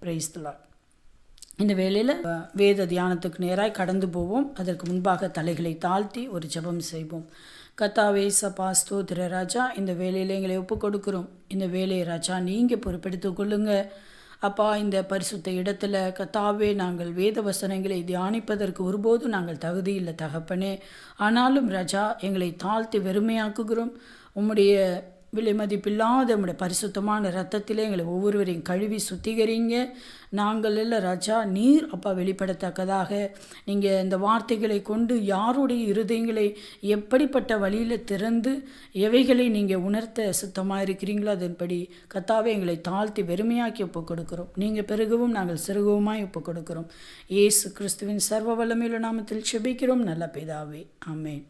Price the Lord. இந்த வேளையில் வேத தியானத்துக்கு நேராக கடந்து போவோம். அதற்கு முன்பாக தலைகளை தாழ்த்தி ஒரு ஜெபம் செய்வோம். கர்த்தாவே சப்பா ஸ்தோத்திர ராஜா, இந்த வேலையில் எங்களை ஒப்பு கொடுக்குறோம். இந்த வேலையை ராஜா நீங்கள் பொறுப்பெடுத்து கொள்ளுங்க அப்பா. இந்த பரிசுத்த இடத்துல கர்த்தாவே நாங்கள் வேத வசனங்களை தியானிப்பதற்கு ஒருபோதும் நாங்கள் தகுதி இல்லை தகப்பனே. ஆனாலும் ராஜா எங்களை தாழ்த்தி வெறுமையாக்குகிறோம். உம்முடைய விலை மதிப்பில்லாத உம்முடைய பரிசுத்தமான இரத்தத்திலே எங்களை ஒவ்வொருவரையும் கழுவி சுத்திகரிங்க. நாங்கள் எல்லாம் ராஜா நீர் அப்பா வெளிப்படத்தக்கதாக நீங்கள் இந்த வார்த்தைகளை கொண்டு யாருடைய இருதயங்களை எப்படிப்பட்ட வழியில் திறந்து எவைகளை நீங்கள் உணர்த்த சுத்தமாக இருக்கிறீங்களோ அதன்படி கர்த்தாவே எங்களை தாழ்த்தி வெறுமையாக்கி ஒப்பு கொடுக்கிறோம். நீங்கள் பெருகவும் நாங்கள் சிறுகவுமாய் ஒப்பு கொடுக்கிறோம். இயேசு கிறிஸ்துவின் சர்வ வல்லமையுள்ள நாமத்தில் செபிக்கிறோம் நல்ல பிதாவே, ஆமென்.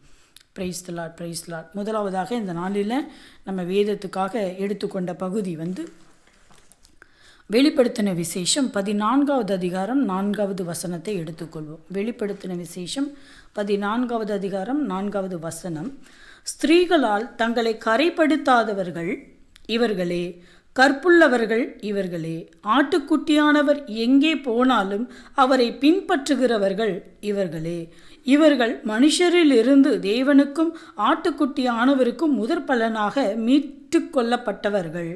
Praise the lord, praise the lord. முதலாவதாக இந்த நாளில் நம்ம வேதத்துக்காக எடுத்துக்கொண்ட பகுதி வெளிப்படுத்தின விசேஷம் 14வது அதிகாரம் 4வது வசனத்தை எடுத்துக்கொள்வோம். வெளிப்படுத்தின விசேஷம் 14வது அதிகாரம் 4வது வசனம். ஸ்திரீகளால் தங்களை கரைப்படுத்தாதவர்கள் இவர்களே, கற்புள்ளவர்கள் இவர்களே, ஆட்டுக்குட்டியானவர் எங்கே போனாலும் அவரை பின்பற்றுகிறவர்கள் இவர்களே. இவர்கள் மனுஷரிலிருந்து தேவனுக்கும் ஆட்டுக்குட்டியானவருக்கும் முதற் பலனாக மீட்டு கொள்ளப்பட்டவர்கள்.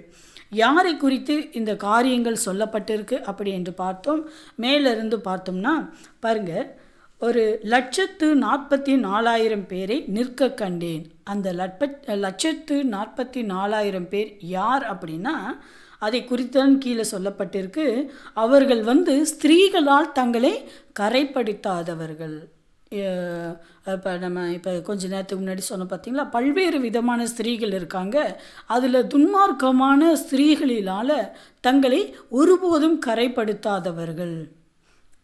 யாரை குறித்து இந்த காரியங்கள் சொல்லப்பட்டிருக்கு அப்படி என்று பார்த்தோம். மேலிருந்து பார்த்தோம்னா பாருங்க, 1,44,000 பேரை நிற்க கண்டேன். அந்த 1,44,000 பேர் யார் அப்படின்னா அதை குறித்தான் கீழே சொல்லப்பட்டிருக்கு. அவர்கள் ஸ்திரீகளால் தங்களை கரைப்படுத்தாதவர்கள். இப்போ கொஞ்ச நேரத்துக்கு முன்னாடி சொன்ன பார்த்தீங்களா, பல்வேறு விதமான ஸ்திரீகள் இருக்காங்க. அதில் துன்மார்க்கமான ஸ்திரீகளினால் தங்களை ஒருபோதும் கரைப்படுத்தாதவர்கள்,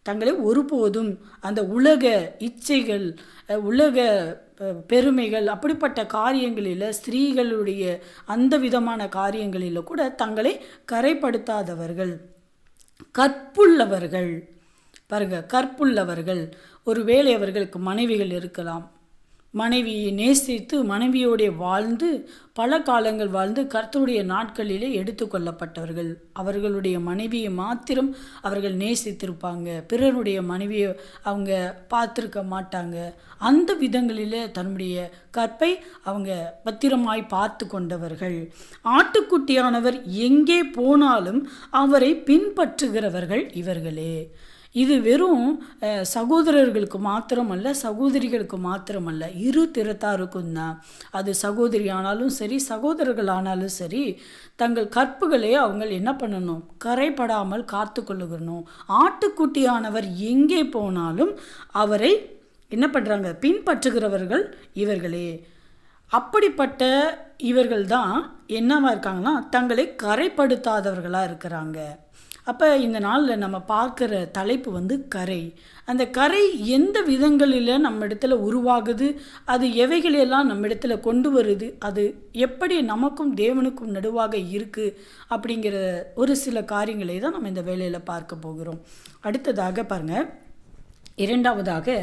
தங்களை ஒருபோதும் அந்த உலக இச்சைகள், உலக பெருமைகள், அப்படிப்பட்ட காரியங்களில், ஸ்திரீகளுடைய அந்த விதமான காரியங்களில் கூட தங்களை கரைப்படுத்தாதவர்கள். கற்புள்ளவர்கள் பாருங்க, கற்புள்ளவர்கள். ஒருவேளை அவர்களுக்கு மனைவிகள் இருக்கலாம். மனைவியை நேசித்து மனைவியோடைய வாழ்ந்து பல காலங்கள் வாழ்ந்து கர்த்தருடைய நாட்களிலே எடுத்துக்கொள்ளப்பட்டவர்கள். அவர்களுடைய மனைவியை மாத்திரம் அவர்கள் நேசித்திருப்பாங்க, பிறருடைய மனைவியை அவங்க பார்த்துருக்க மாட்டாங்க. அந்த விதங்களில் தன்னுடைய கற்பை அவங்க பத்திரமாய் பார்த்து கொண்டவர்கள். ஆட்டுக்குட்டியானவர் எங்கே போனாலும் அவரை பின்பற்றுகிறவர்கள் இவர்களே. இது வெறும் சகோதரர்களுக்கு மாத்திரமல்ல, சகோதரிகளுக்கு மாத்திரமல்ல, இரு திறத்தாருக்கும் தான். அது சகோதரி ஆனாலும் சரி, சகோதரர்கள் ஆனாலும் சரி, தங்கள் கற்புகளை அவங்க என்ன பண்ணணும், கரைப்படாமல் காத்து கொள்ளுகிறணும். ஆட்டுக்குட்டியானவர் எங்கே போனாலும் அவரை என்ன பண்ணுறாங்க, பின்பற்றுகிறவர்கள் இவர்களே. அப்படிப்பட்ட இவர்கள் தான் என்னவா இருக்காங்கன்னா, தங்களை கரைப்படுத்தாதவர்களாக இருக்கிறாங்க. அப்போ இந்த நாளில் நம்ம பார்க்குற தலைப்பு கரை. அந்த கரை எந்த விதங்களில் நம்ம இடத்துல உருவாகுது, அது எவைகளெல்லாம் நம்ம இடத்துல கொண்டு வருது, அது எப்படி நமக்கும் தேவனுக்கும் நடுவாக இருக்குது அப்படிங்கிற ஒரு சில காரியங்களை தான் நம்ம இந்த வேலையில் பார்க்க போகிறோம். அடுத்ததாக பாருங்கள், இரண்டாவதாக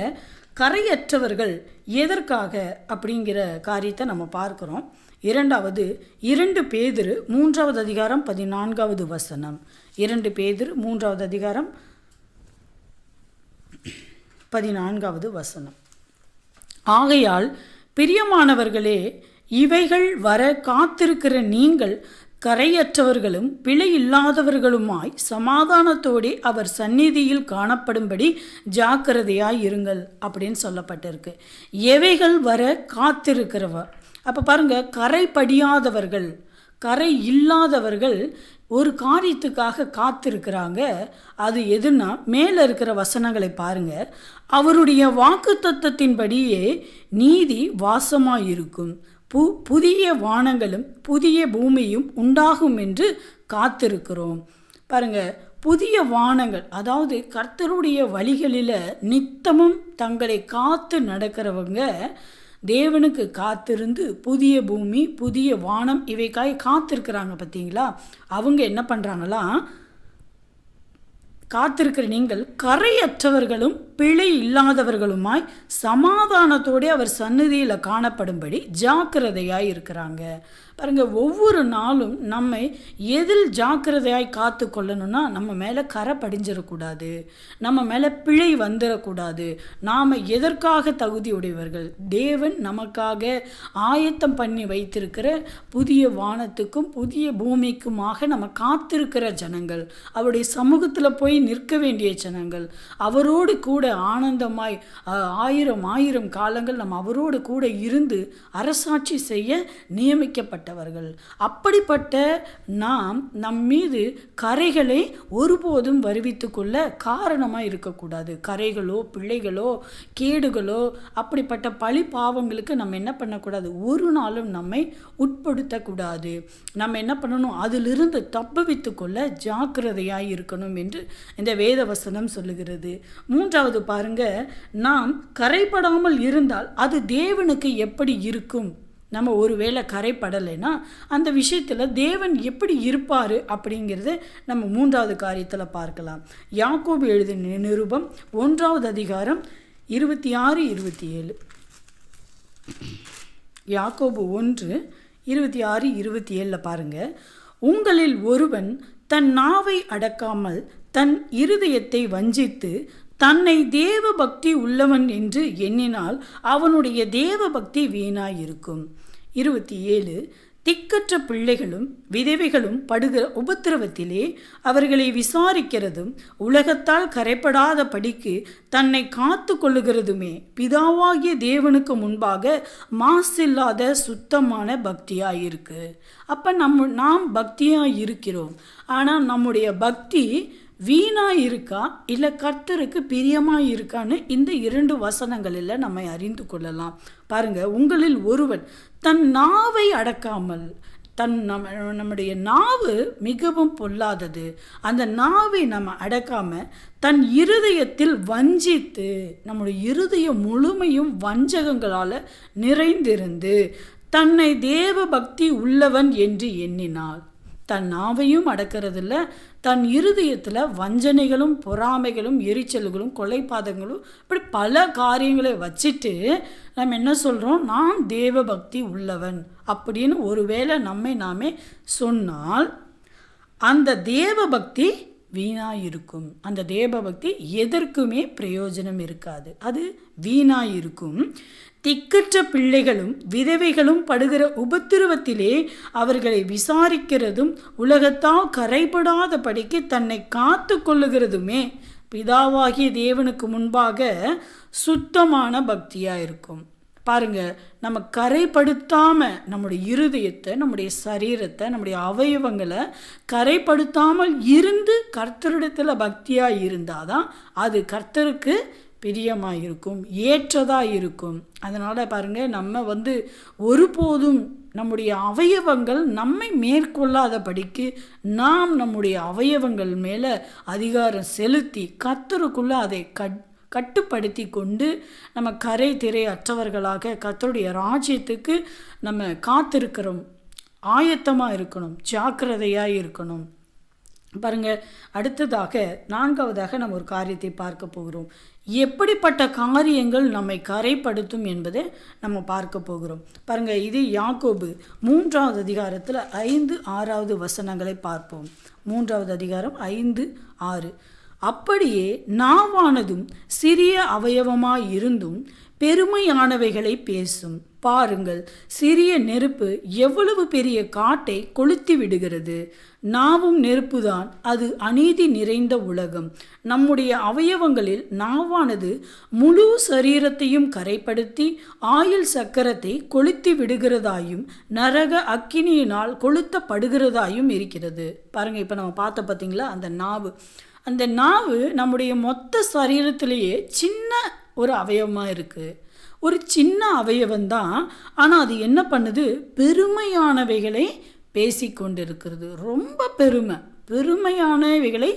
கரையற்றவர்கள் எதற்காக அப்படிங்கிற காரியத்தை நம்ம பார்க்குறோம். இரண்டாவது 2 பேதுரு 3வது அதிகாரம் 14வது வசனம். 2 பேதுரு 3வது அதிகாரம் 14வது வசனம். ஆகையால் பிரியமானவர்களே, இவைகள் வர காத்திருக்கிற நீங்கள் கரையற்றவர்களும் பிழை இல்லாதவர்களுமாய் சமாதானத்தோடு அவர் சந்நிதியில் காணப்படும்படி ஜாக்கிரதையாய் இருங்கள் அப்படின்னு சொல்லப்பட்டிருக்கு. எவைகள் வர காத்திருக்கிறவர். அப்போ பாருங்கள், கரைப்படியாதவர்கள், கரை இல்லாதவர்கள் ஒரு காரியத்துக்காக காத்திருக்கிறாங்க. அது எதுன்னா, மேலே இருக்கிற வசனங்களை பாருங்கள். அவருடைய வாக்குத்தத்தத்தின்படியே நீதி வாசமாயிருக்கும், புதிய வானங்களும் புதிய பூமியும் உண்டாகும் என்று காத்திருக்கிறோம். பாருங்கள், புதிய வானங்கள், அதாவது கர்த்தருடைய வழிகளில் நித்தமும் தங்களை காத்து நடக்கிறவங்க தேவனுக்கு காத்திருந்து புதிய பூமி புதிய வானம் இவைக்காய் காத்திருக்கிறாங்க. பார்த்தீங்களா, அவங்க என்ன பண்ணுறாங்களா, காத்திருக்கிற நீங்கள் கரையற்றவர்களும் பிழை இல்லாதவர்களுமாய் சமாதானத்தோடு அவர் சந்நிதியில் காணப்படும்படி ஜாக்கிரதையாய் இருக்கிறாங்க. பாருங்க, ஒவ்வொரு நாளும் நம்மை எதில் ஜாக்கிரதையாய் காத்து கொள்ளணும்னா, நம்ம மேலே கரை படிஞ்சிடக்கூடாது, நம்ம மேலே பிழை வந்துடக்கூடாது. நாம் எதற்காக தகுதியுடையவர்கள்? தேவன் நமக்காக ஆயத்தம் பண்ணி வைத்திருக்கிற புதிய வானத்துக்கும் புதிய பூமிக்குமாக நம்ம காத்திருக்கிற ஜனங்கள், அவருடைய சமூகத்தில் போய் நிற்க வேண்டிய ஜனங்கள், அவரோடு கூட ஆனந்தமாய் ஆயிரம் காலங்கள் நம்ம அவரோடு கூட இருந்து அரசாட்சி செய்ய நியமிக்கப்பட்டவர்கள். அப்படிப்பட்ட நாம் நம் மீது கரைகளை ஒருபோதும் வருவித்து கொள்ள காரணமாக இருக்கக்கூடாது. கரைகளோ பிள்ளைகளோ கேடுகளோ அப்படிப்பட்ட பழி பாவங்களுக்கு நம்ம என்ன பண்ணக்கூடாது? ஒரு நாளும் நம்மை உட்படுத்தக்கூடாது. நம்ம என்ன பண்ணணும்? அதிலிருந்து தப்புவித்து கொள்ள ஜாக்கிரதையாய் இருக்கணும் என்று இந்த வேத வசனம் சொல்லுகிறது. மூன்றாவது பாருங்க, நாம் கரைப்படாமல் இருந்தால் அது தேவனுக்கு எப்படி இருக்கும்? நம்ம ஒருவேளை கரைப்படலைன்னா அந்த விஷயத்தில் தேவன் எப்படி இருப்பார் அப்படிங்கிறத நம்ம மூன்றாவது காரியத்தில் பார்க்கலாம். யாக்கோபு எழுதின நிருபம் 1 அதிகாரம் 26-27. யாக்கோபு 1:26-27 பாருங்க. உங்களில் ஒருவன் தன் நாவை அடக்காமல் தன் இருதயத்தை வஞ்சித்து தன்னை தேவ பக்தி உள்ளவன் என்று எண்ணினால் அவனுடைய தேவ பக்தி வீணாயிருக்கும். 27. திக்கற்ற பிள்ளைகளும் விதவைகளும் படுகிற உபத்திரவத்திலே அவர்களை விசாரிக்கிறதும் உலகத்தால் கரைப்படாத படிக்கு தன்னை காத்து கொள்ளுகிறதுமே பிதாவாகிய தேவனுக்கு முன்பாக மாசில்லாத சுத்தமான பக்தியாயிருக்கு. அப்போ நாம் பக்தியாக இருக்கிறோம், ஆனால் நம்முடைய பக்தி வீணாக இருக்கா இல்லை கர்த்தருக்கு பிரியமாக இருக்கான்னு இந்த 2 வசனங்களில் நம்ம அறிந்து கொள்ளலாம். பாருங்கள், உங்களில் ஒருவன் தன் நாவை அடக்காமல், நம்முடைய நாவு மிகவும் பொல்லாதது, அந்த நாவை நம்ம அடக்காமல் தன் இருதயத்தில் வஞ்சித்து, நம்முடைய இருதயம் முழுமையும் வஞ்சகங்களால் நிறைந்திருந்து தன்னை தேவ பக்தி உள்ளவன் என்று எண்ணினாள். தன் நாவையும் அடக்கிறதில்ல, தன் இருதயத்தில் வஞ்சனைகளும் பொறாமைகளும் எரிச்சல்களும் கொலைபாதங்களும் இப்படி பல காரியங்களை வச்சுட்டு நம்ம என்ன சொல்கிறோம்? நான் தேவ பக்தி உள்ளவன் அப்படின்னு ஒருவேளை நாமே சொன்னால் அந்த தேவ பக்தி வீணாயிருக்கும். அந்த தேவ பக்தி எதற்குமே பிரயோஜனம் இருக்காது, அது வீணாயிருக்கும். திக்கற்ற பிள்ளைகளும் விதவைகளும் படுகிற உபத்திரவத்திலே அவர்களை விசாரிக்கிறதும் உலகத்தால் கரைபடாத படிக்கு தன்னை காத்து கொள்ளுகிறதுமே பிதாவாகிய தேவனுக்கு முன்பாக சுத்தமான பக்தியாக இருக்கும். பாருங்க, நம்ம கரைப்படுத்தாமல் நம்முடைய இருதயத்தை, நம்முடைய சரீரத்தை, நம்முடைய அவயவங்களை கரைப்படுத்தாமல் இருந்து கர்த்தரிடத்தில் பக்தியாக இருந்தால் தான் அது கர்த்தருக்கு பிரியமாக இருக்கும், ஏற்றதாக இருக்கும். அதனால் பாருங்கள், நம்ம ஒருபோதும் நம்முடைய அவயவங்கள் நம்மை மேற்கொள்ளாதபடிக்கு நாம் நம்முடைய அவயவங்கள் மேலே அதிகாரம் செலுத்தி கர்த்தருக்குள்ளே அதை கட்டுப்படுத்தி கொண்டு நம்ம கரை திரை அற்றவர்களாக கர்த்தருடைய ராஜ்யத்துக்கு நம்ம காத்திருக்கிறோம், ஆயத்தமாக இருக்கணும், ஜாக்கிரதையாக இருக்கணும். பாருங்கள், அடுத்ததாக 4வதாக நம்ம ஒரு காரியத்தை பார்க்க போகிறோம். எப்படிப்பட்ட காரியங்கள் நம்மை கரைப்படுத்தும் என்பதை நம்ம பார்க்க போகிறோம். பாருங்கள், இது யாக்கோபு 3வது அதிகாரத்தில் 5-6 வசனங்களை பார்ப்போம். 3வது அதிகாரம் 5-6. அப்படியே நாவானதும் சிறிய அவயவமாய் இருந்தும் பெருமையானவைகளை பேசும். பாருங்கள், சிறிய நெருப்பு எவ்வளவு பெரிய காட்டை கொளுத்தி விடுகிறது. நாவும் நெருப்புதான், அது அநீதி நிறைந்த உலகம். நம்முடைய அவயவங்களில் நாவானது முழு சரீரத்தையும் கரைப்படுத்தி ஆயில் சக்கரத்தை கொளுத்தி விடுகிறதாயும் நரக அக்கினியினால் கொளுத்தப்படுகிறதாயும் இருக்கிறது. பாருங்கள், இப்போ நம்ம பார்த்த பார்த்தீங்களா அந்த நாவு நம்முடைய மொத்த சரீரத்திலேயே சின்ன ஒரு அவயவமாக இருக்குது, ஒரு சின்ன அவயவந்தான். ஆனால் அது என்ன பண்ணுது? பெருமையானவைகளை பேசிக்கொண்டிருக்கிறது. ரொம்ப பெருமையானவைகளை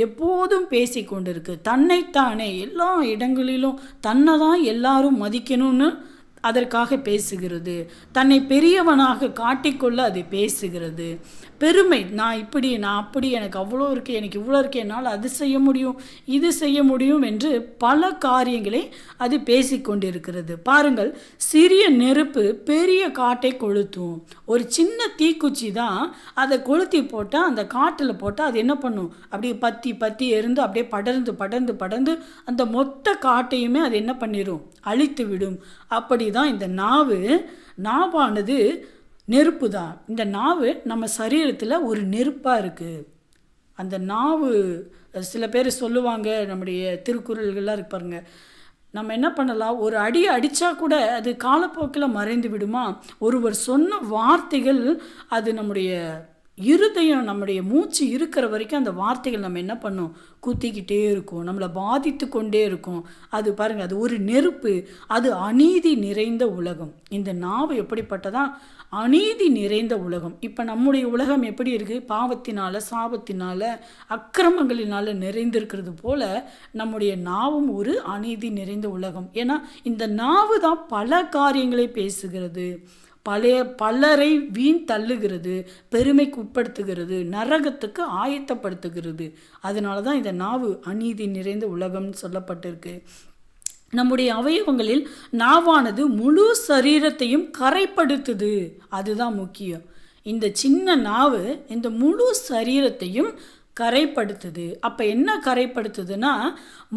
எப்போதும் பேசிக்கொண்டிருக்கு. தன்னைத்தானே எல்லா இடங்களிலும் தன்னை தான் எல்லாரும் மதிக்கணும்னு அதற்காக பேசுகிறது. தன்னை பெரியவனாக காட்டிக்கொள்ள அது பேசுகிறது. பெருமை, நான் இப்படி, நான் அப்படி, எனக்கு அவ்வளோ இருக்குது, எனக்கு இவ்வளோ இருக்குது, என்னால் அது செய்ய முடியும், இது செய்ய முடியும் என்று பல காரியங்களை அது பேசிக்கொண்டிருக்கிறது. பாருங்கள், சிறிய நெருப்பு பெரிய காட்டை கொளுத்தும். ஒரு சின்ன தீக்குச்சி தான் அதை கொளுத்தி போட்டால், அந்த காட்டில் போட்டால் அது என்ன பண்ணும், அப்படியே பற்றி பற்றி எரிந்து அப்படியே படர்ந்து படர்ந்து படர்ந்து அந்த மொத்த காட்டையுமே அது என்ன பண்ணிடும், அழித்து விடும். அப்படி தான் இந்த நாவானது நெருப்பு தான். இந்த நாவு நம்ம சரீரத்தில் ஒரு நெருப்பாக இருக்குது. அந்த நாவு, சில பேர் சொல்லுவாங்க, நம்முடைய திருக்குறள்கள்லாம் இருக்கு பாருங்க, நம்ம என்ன பண்ணலாம், ஒரு அடி அடித்தா கூட அது காலப்போக்கில் மறைந்து விடுமா. ஒருவர் சொன்ன வார்த்தைகள் அது நம்முடைய இருதயம், நம்முடைய மூச்சு இருக்கிற வரைக்கும் அந்த வார்த்தைகள் நம்ம என்ன பண்ணோம், குத்திக்கிட்டே இருக்கும், நம்மளை பாதித்து கொண்டே இருக்கும். அது பாருங்கள், அது ஒரு நெருப்பு. அது அநீதி நிறைந்த உலகம். இந்த நாவு எப்படிப்பட்டதா, அநீதி நிறைந்த உலகம். இப்போ நம்முடைய உலகம் எப்படி இருக்குது, பாவத்தினால, சாபத்தினால, அக்கிரமங்களினால நிறைந்திருக்கிறது போல நம்முடைய நாவும் ஒரு அநீதி நிறைந்த உலகம். ஏன்னா இந்த நாவு தான் பல காரியங்களை பேசுகிறது, பலரை வீண் தள்ளுகிறது, பெருமைக்கு உட்படுத்துகிறது, நரகத்துக்கு ஆயத்தப்படுத்துகிறது. அதனால தான் இந்த நாவு அநீதி நிறைந்த உலகம்னு சொல்லப்பட்டிருக்கு. நம்முடைய அவயவங்களில் நாவானது முழு சரீரத்தையும் கரைப்படுத்துது. அதுதான் முக்கியம். இந்த சின்ன நாவு இந்த முழு சரீரத்தையும் கரைப்படுத்துது. அப்போ என்ன கரைப்படுத்துதுன்னா,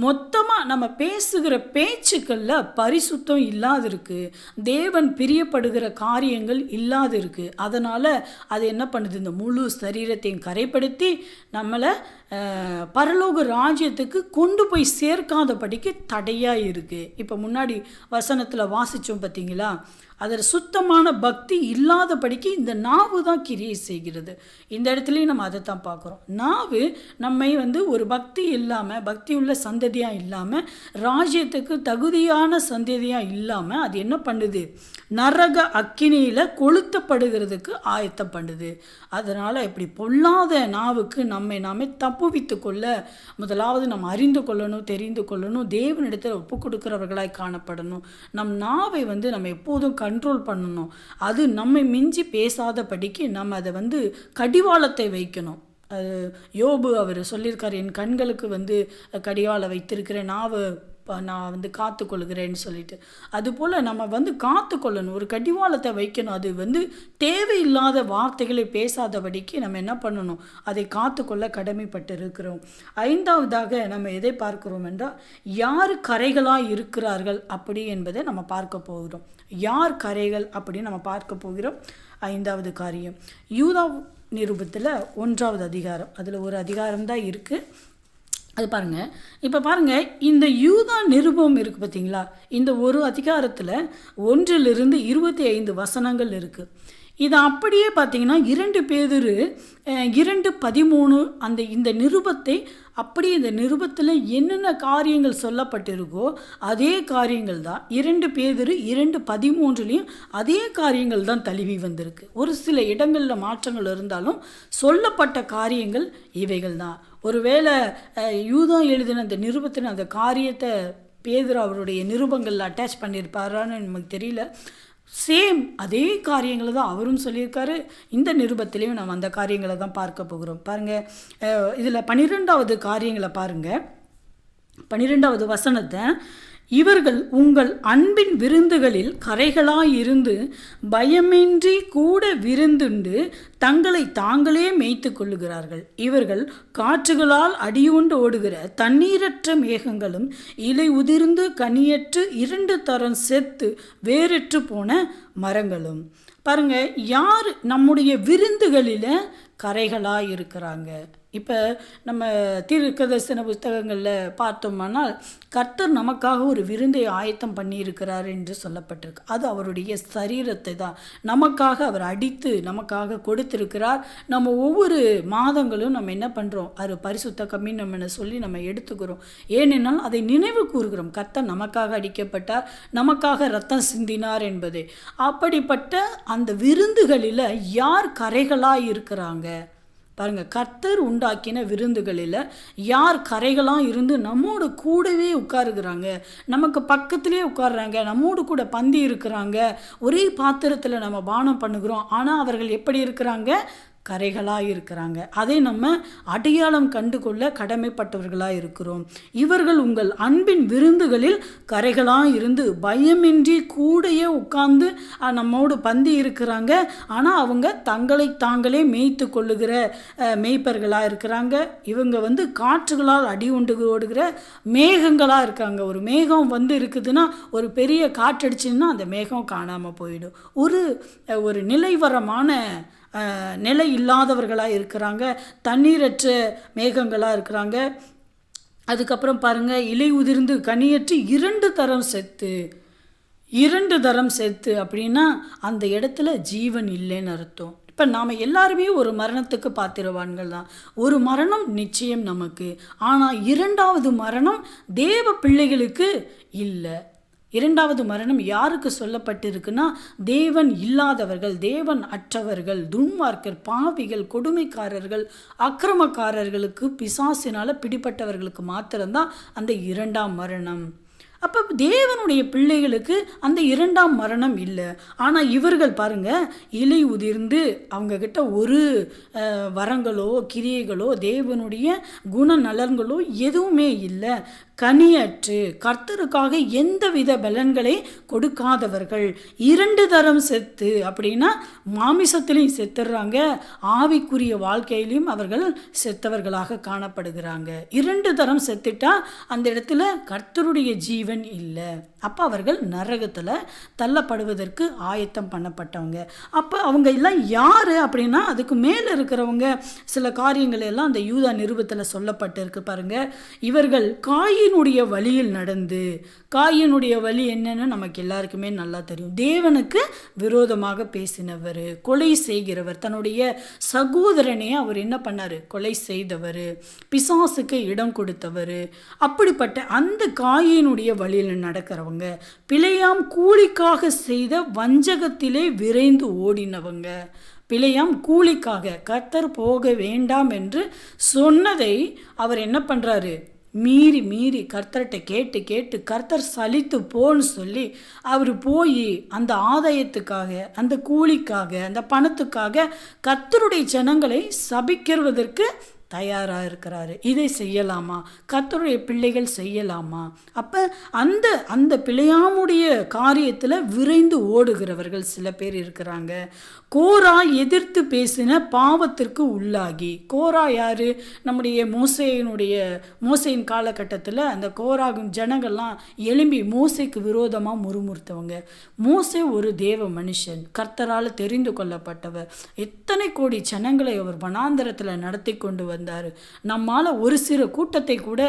மொத்தமாக நம்ம பேசுகிற பேச்சுக்களில் பரிசுத்தம் இல்லாது இருக்குது, தேவன் பிரியப்படுகிற காரியங்கள் இல்லாது இருக்குது. அதனால் அது என்ன பண்ணுது, இந்த முழு சரீரத்தையும் கரைப்படுத்தி நம்மளை பரலோக ராஜ்யத்துக்கு கொண்டு போய் சேர்க்காதபடிக்கு தடையாக இருக்குது. இப்போ முன்னாடி வசனத்தில் வாசித்தோம் பார்த்தீங்களா, அதில் சுத்தமான பக்தி இல்லாதபடிக்கு இந்த நாவு தான் கிரியை செய்கிறது. இந்த இடத்துலையும் நம்ம அதை தான் பார்க்குறோம். நாவு நம்மை ஒரு பக்தி இல்லாமல், பக்தி உள்ள சந்ததியாக இல்லாமல், ராஜ்யத்துக்கு தகுதியான சந்ததியாக இல்லாமல் அது என்ன பண்ணுது, நரக அக்கினியில் கொளுத்தப்படுகிறதுக்கு ஆயத்தம் பண்ணுது. அதனால் இப்படி பொல்லாத நாவுக்கு நாமே தப்புவித்து கொள்ள முதலாவது நம்ம அறிந்து கொள்ளணும், தெரிந்து கொள்ளணும், தேவனிடத்தில் ஒப்பு கொடுக்கிறவர்களாய் காணப்படணும். நம் நாவை நம்ம எப்போதும் கண்ட்ரோல் பண்ணணும். அது நம்மை மிஞ்சி பேசாதபடிக்கு நம்ம அதை கடிவாளத்தை வைக்கணும். யோபு அவர் சொல்லியிருக்கார், என் கண்களுக்கு கடிவாளம் வைத்திருக்கிறேன், நாவை நான் காத்துக்கொள்கிறேன்னு சொல்லிட்டு. அதுபோல் நம்ம காத்துக்கொள்ளணும், ஒரு கடிவாளத்தை வைக்கணும். அது தேவையில்லாத வார்த்தைகளை பேசாதபடிக்கு நம்ம என்ன பண்ணணும், அதை காத்துக்கொள்ள கடமைப்பட்டு இருக்கிறோம். ஐந்தாவதாக நம்ம எதை பார்க்கிறோம் என்றால், யார் கரைகளாக இருக்கிறார்கள் அப்படி என்பதை நம்ம பார்க்க போகிறோம். யார் கரைகள் அப்படின்னு நம்ம பார்க்க போகிறோம். ஐந்தாவது காரியம், யூதா நிருபத்தில் 1வது அதிகாரம், அதில் ஒரு அதிகாரம் தான் இருக்குது. அது பாருங்கள். இப்போ பாருங்கள், இந்த யூதா நிருபம் இருக்குது பார்த்தீங்களா, இந்த ஒரு அதிகாரத்தில் 1 to 25 வசனங்கள் இருக்குது. இது அப்படியே பார்த்தீங்கன்னா 2 பேதுரு 2:13 இந்த நிருபத்தை அப்படியே, இந்த நிருபத்தில் என்னென்ன காரியங்கள் சொல்லப்பட்டிருக்கோ அதே காரியங்கள் தான் 2 பேதுரு 2:13 அதே காரியங்கள் தான் தழுவி வந்திருக்கு. ஒரு சில இடங்களில் மாற்றங்கள் இருந்தாலும் சொல்லப்பட்ட காரியங்கள் இவைகள் தான். ஒருவேளை யூதா எழுதின அந்த நிருபத்தின் அந்த காரியத்தை பேதுரு அவருடைய நிருபங்களில் அட்டாச் பண்ணியிருப்பாரான்னு நமக்கு தெரியல. சேம் அதே காரியங்களை தான் அவரும் சொல்லியிருக்காரு. இந்த நிருபத்திலையும் நம்ம அந்த காரியங்களை தான் பார்க்க போகிறோம். பாருங்கள், இதில் 12வது காரியங்களை பாருங்கள். 12வது வசனத்தை, இவர்கள் உங்கள் அன்பின் விருந்துகளில் கரைகளாயிருந்து பயமின்றி கூட விருந்துண்டு தங்களை தாங்களே மேய்த்து கொள்ளுகிறார்கள். இவர்கள் காற்றுகளால் அடியுண்டு ஓடுகிற தண்ணீரற்ற மேகங்களும் இலை உதிர்ந்து கனியற்று 2 தரம் செத்து வேறற்று போன மரங்களும். பாருங்க, யார் நம்முடைய விருந்துகளில் கரைகளாக இருக்கிறாங்க. இப்போ நம்ம தீர்க்கதரிசன புத்தகங்களில் பார்த்தோம்னால், கர்த்தர் நமக்காக ஒரு விருந்தை ஆயத்தம் பண்ணியிருக்கிறார் என்று சொல்லப்பட்டிருக்கு. அது அவருடைய சரீரத்தை தான் நமக்காக அவர் அடித்து நமக்காக கொடுத்திருக்கிறார். நம்ம ஒவ்வொரு மாதங்களும் நம்ம என்ன பண்ணுறோம், அது பரிசுத்த கம்யூனியம்னு சொல்லி நம்ம எடுத்துக்கிறோம். ஏனென்றால் அதை நினைவு கூறுகிறோம், கர்த்தர் நமக்காக அடிக்கப்பட்டார், நமக்காக ரத்தம் சிந்தினார் என்பதே. அப்படிப்பட்ட அந்த விருந்துகளில் யார் கரைகளாக இருக்கிறாங்க பாருங்கள். கர்த்தர் உண்டாக்கின விருந்துகளில் யார் கரைகளாக இருந்து நம்மோடு கூடவே உட்காருகிறாங்க, நமக்கு பக்கத்திலே உட்கார்றாங்க, நம்மோடு கூட பந்தி இருக்கிறாங்க, ஒரே பாத்திரத்தில் நம்ம பானம் பண்ணுகிறோம். ஆனால் அவர்கள் எப்படி இருக்கிறாங்க, கரைகளாக இருக்கிறாங்க. அதை நம்ம அடையாளம் கண்டு கொள்ள கடமைப்பட்டவர்களாக இருக்கிறோம். இவர்கள் உங்கள் அன்பின் விருந்துகளில் கரைகளாக இருந்து பயமின்றி கூடையே உட்கார்ந்து நம்மோடு பந்தி இருக்கிறாங்க. ஆனால் அவங்க தங்களை தாங்களே மேய்த்து கொள்ளுகிற மேய்ப்பர்களாக இருக்கிறாங்க. இவங்க காற்றுகளால் அடி உண்டு ஓடுகிற மேகங்களாக இருக்காங்க. ஒரு மேகம் இருக்குதுன்னா, ஒரு பெரிய காற்றடிச்சுன்னா அந்த மேகம் காணாமல் போயிடும். ஒரு நிலைவரமான நிலை இல்லாதவர்களாக இருக்கிறாங்க. தண்ணீரற்ற மேகங்களாக இருக்கிறாங்க. அதுக்கப்புறம் பாருங்கள், இலை உதிர்ந்து கனியற்று 2 தரம் செத்து அப்படின்னா அந்த இடத்துல ஜீவன் இல்லைன்னு அர்த்தம். இப்போ நாம் எல்லாருமே ஒரு மரணத்துக்கு பாத்திரவான்கள் தான். ஒரு மரணம் நிச்சயம் நமக்கு. ஆனால் 2வது மரணம் தேவ பிள்ளைகளுக்கு இல்லை. 2வது மரணம் யாருக்கு சொல்லப்பட்டிருக்குன்னா, தேவன் இல்லாதவர்கள், தேவன் அற்றவர்கள், துன்மார்க்கர், பாவிகள், கொடுமைக்காரர்கள், அக்கிரமக்காரர்களுக்கு, பிசாசினால் பிடிப்பட்டவர்களுக்கு மாத்திரம்தான் அந்த 2ஆம் மரணம். அப்போ தேவனுடைய பிள்ளைகளுக்கு அந்த 2ஆம் மரணம் இல்லை. ஆனால் இவர்கள் பாருங்கள், இலை உதிர்ந்து அவங்கக்கிட்ட ஒரு வரங்களோ கிரியைகளோ தேவனுடைய குணநலன்களோ எதுவுமே இல்லை. கனியற்று கர்த்தருக்காக எந்தவித பலன்களை கொடுக்காதவர்கள், 2 தரம் செத்து அப்படின்னா மாமிசத்திலையும் செத்துடுறாங்க, ஆவிக்குரிய வாழ்க்கையிலையும் அவர்கள் செத்தவர்களாக காணப்படுகிறாங்க. 2 தரம் செத்துட்டா அந்த இடத்துல கர்த்தருடைய ஜீவன் இல்லை. அப்போ அவர்கள் நரகத்தில் தள்ளப்படுவதற்கு ஆயத்தம் பண்ணப்பட்டவங்க. அப்போ அவங்க எல்லாம் யார் அப்படின்னா, அதுக்கு மேலே இருக்கிறவங்க சில காரியங்கள் எல்லாம் அந்த யூதா நிருபத்தில் சொல்லப்பட்டிருக்கு பாருங்கள். இவர்கள் காயினுடைய வழியில் நடந்து, காயினுடைய வழி என்னன்னு நமக்கு எல்லாருக்குமே நல்லா தெரியும். தேவனுக்கு விரோதமாக பேசினவர், கொலை செய்கிறவர், தன்னுடைய சகோதரனே அவர் என்ன பண்ணார், கொலை செய்தவர், பிசாசுக்கு இடம் கொடுத்தவர். அப்படிப்பட்ட அந்த காயினுடைய வழியில் நடக்கிறவங்க, பிழையாம் கூலிக்காக செய்த வஞ்சகத்திலே விரைந்து ஓடினவங்க. பிழையாம் கூலிக்காக கர்த்தர் போக வேண்டாம் என்று சொன்னதை அவர் என்ன பண்ணுறாரு, மீறி கர்த்தர்கிட்ட கேட்டு கர்த்தர் சலித்து போன்னு சொல்லி அவர் போய் அந்த ஆதாயத்துக்காக, அந்த கூலிக்காக, அந்த பணத்துக்காக கர்த்தருடைய ஜனங்களை சபிக்கிறதற்கு தயாராக இருக்கிறாரு. இதை செய்யலாமா? கர்த்தருடைய பிள்ளைகள் செய்யலாமா? அப்போ அந்த பிழையாமுடைய காரியத்தில் விரைந்து ஓடுகிறவர்கள் சில பேர் இருக்கிறாங்க. கோரா எதிர்த்து பேசின பாவத்திற்கு உள்ளாகி, கோரா யாரு? நம்முடைய மோசையின் காலகட்டத்தில் அந்த கோராகும் ஜனங்கள்லாம் எழும்பி மோசைக்கு விரோதமாக முறுமுறுத்தவங்க. மோசே ஒரு தேவ மனுஷன், கர்த்தரால் தெரிந்து கொள்ளப்பட்டவர். எத்தனை கோடி ஜனங்களை அவர் வனாந்தரத்தில் நடத்தி கொண்டு வந்தார். நம்மால் ஒரு சிறு கூட்டத்தை கூட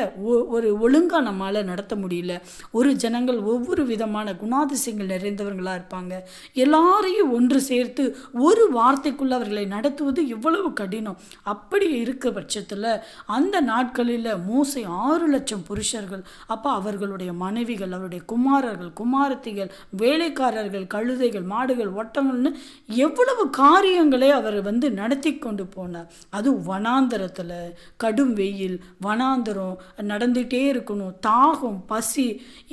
ஒரு ஒழுங்காக நம்மால் நடத்த முடியல. ஒரு ஜனங்கள் ஒவ்வொரு விதமான குணாதிசயங்கள் நிறைந்தவர்களாக இருப்பாங்க. எல்லாரையும் ஒன்று சேர்த்து ஒரு வார்த்தைக்குள்ள அவர்களை நடத்துவது எவ்வளவு கடினம். அப்படி இருக்க பட்சத்தில் அந்த நாட்களில் மோசே 6 லட்சம் புருஷர்கள், அப்போ அவர்களுடைய மனைவிகள், அவருடைய குமாரர்கள், குமாரத்திகள், வேலைக்காரர்கள், கழுதைகள், மாடுகள், ஒட்டங்கள்னு எவ்வளவு காரியங்களை அவர் நடத்தி கொண்டு போனார். அது வனாந்தரத்தில் கடும் வெயில், வனாந்தரம், நடந்துகிட்டே இருக்கணும், தாகம், பசி,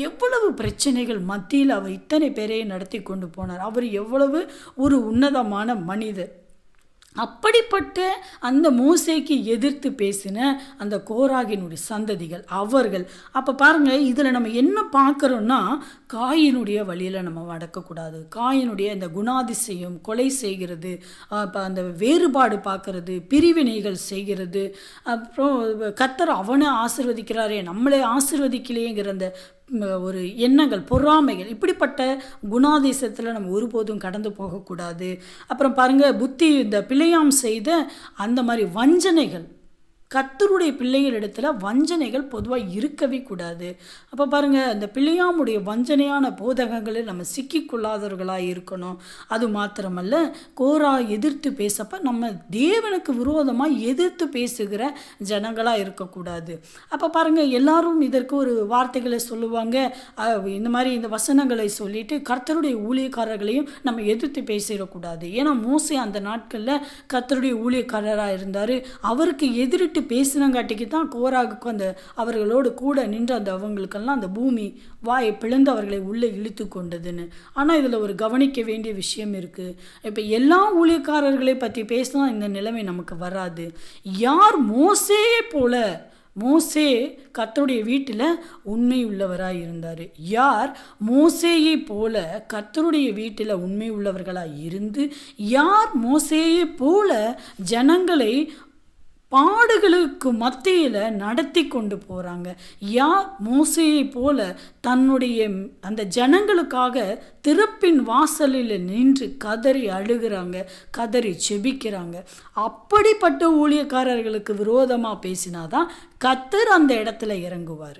எவ்வளவு பிரச்சனைகள் மத்தியில் அவர் இத்தனை பேரையும் நடத்தி கொண்டு போனார். அவர் எவ்வளவு ஒரு உன்னதமான மனிதர். அப்படிப்பட்ட அந்த மோசேக்கு எதிர்த்து பேசின அந்த கோராகினுடைய சந்ததிகள் அவர்கள். அப்போ பாருங்கள், இதில் நம்ம என்ன பார்க்குறோன்னா, காயினுடைய வழியில் நம்ம நடக்கக்கூடாது. காயினுடைய இந்த குணாதிசயம், கொலை செய்கிறது, இப்போ அந்த வேறுபாடு பார்க்கறது, பிரிவினைகள் செய்கிறது, அப்புறம் கர்த்தர் அவனை ஆசீர்வதிக்கிறாரே நம்மளே ஆசீர்வதிக்கலையேங்கிற அந்த ஒரு எண்ணங்கள், பொறாமைகள், இப்படிப்பட்ட குணாதிசயத்தில் நம்ம ஒருபோதும் கடந்து போகக்கூடாது. அப்புறம் பாருங்கள், இந்த பிழையாம் செய்த அந்த மாதிரி வஞ்சனைகள், கர்த்தருடைய பிள்ளைகளிடத்தில் வஞ்சனைகள் பொதுவாக இருக்கவே கூடாது. அப்போ பாருங்கள், அந்த பிள்ளையாமுடைய வஞ்சனையான போதகங்களில் நம்ம சிக்கிக்கொள்ளாதவர்களாக இருக்கணும். அது மாத்திரமல்ல, கோரா எதிர்த்து பேசப்போ நம்ம தேவனுக்கு விரோதமாக எதிர்த்து பேசுகிற ஜனங்களாக இருக்கக்கூடாது. அப்போ பாருங்கள், எல்லாரும் இதற்கு ஒரு வார்த்தைகளை சொல்லுவாங்க. இந்த மாதிரி இந்த வசனங்களை சொல்லிட்டு கர்த்தருடைய ஊழியக்காரர்களையும் நம்ம எதிர்த்து பேசிடக்கூடாது. ஏன்னா மோசே அந்த நாட்களில் கர்த்தருடைய ஊழியக்காரராக இருந்தார். அவருக்கு எதிரிட்டு பேசினங்காட்டிக்கு தான் கோராகுக்கும் அந்த அவர்களோடு கூட நின்று அந்த அவங்களுக்கெல்லாம் அந்த பூமி வாயை பிளந்து அவர்களை உள்ளே இழுத்து கொண்டதுன்னு. ஆனால் இதில் ஒரு கவனிக்க வேண்டிய விஷயம் இருக்குது. இப்போ எல்லா ஊழியக்காரர்களை பற்றி பேசினா இந்த நிலைமை நமக்கு வராது. யார் மோசே கர்த்தருடைய வீட்டில் உண்மை உள்ளவராய் இருந்தார். யார் மோசேயை போல கர்த்தருடைய வீட்டில் உண்மை உள்ளவர்களாய் இருந்து, யார் மோசேயை போல ஜனங்களை பாடுகளுக்கு மத்தியில் நடத்தி கொண்டு போகிறாங்க, யார் மோசேயை போல தன்னுடைய அந்த ஜனங்களுக்காக திறப்பின் வாசலில் நின்று கதறி அழுகிறாங்க, கதறி செபிக்கிறாங்க. அப்படிப்பட்ட ஊழியக்காரர்களுக்கு விரோதமாக பேசினாதான் கர்த்தர் அந்த இடத்துல இறங்குவார்.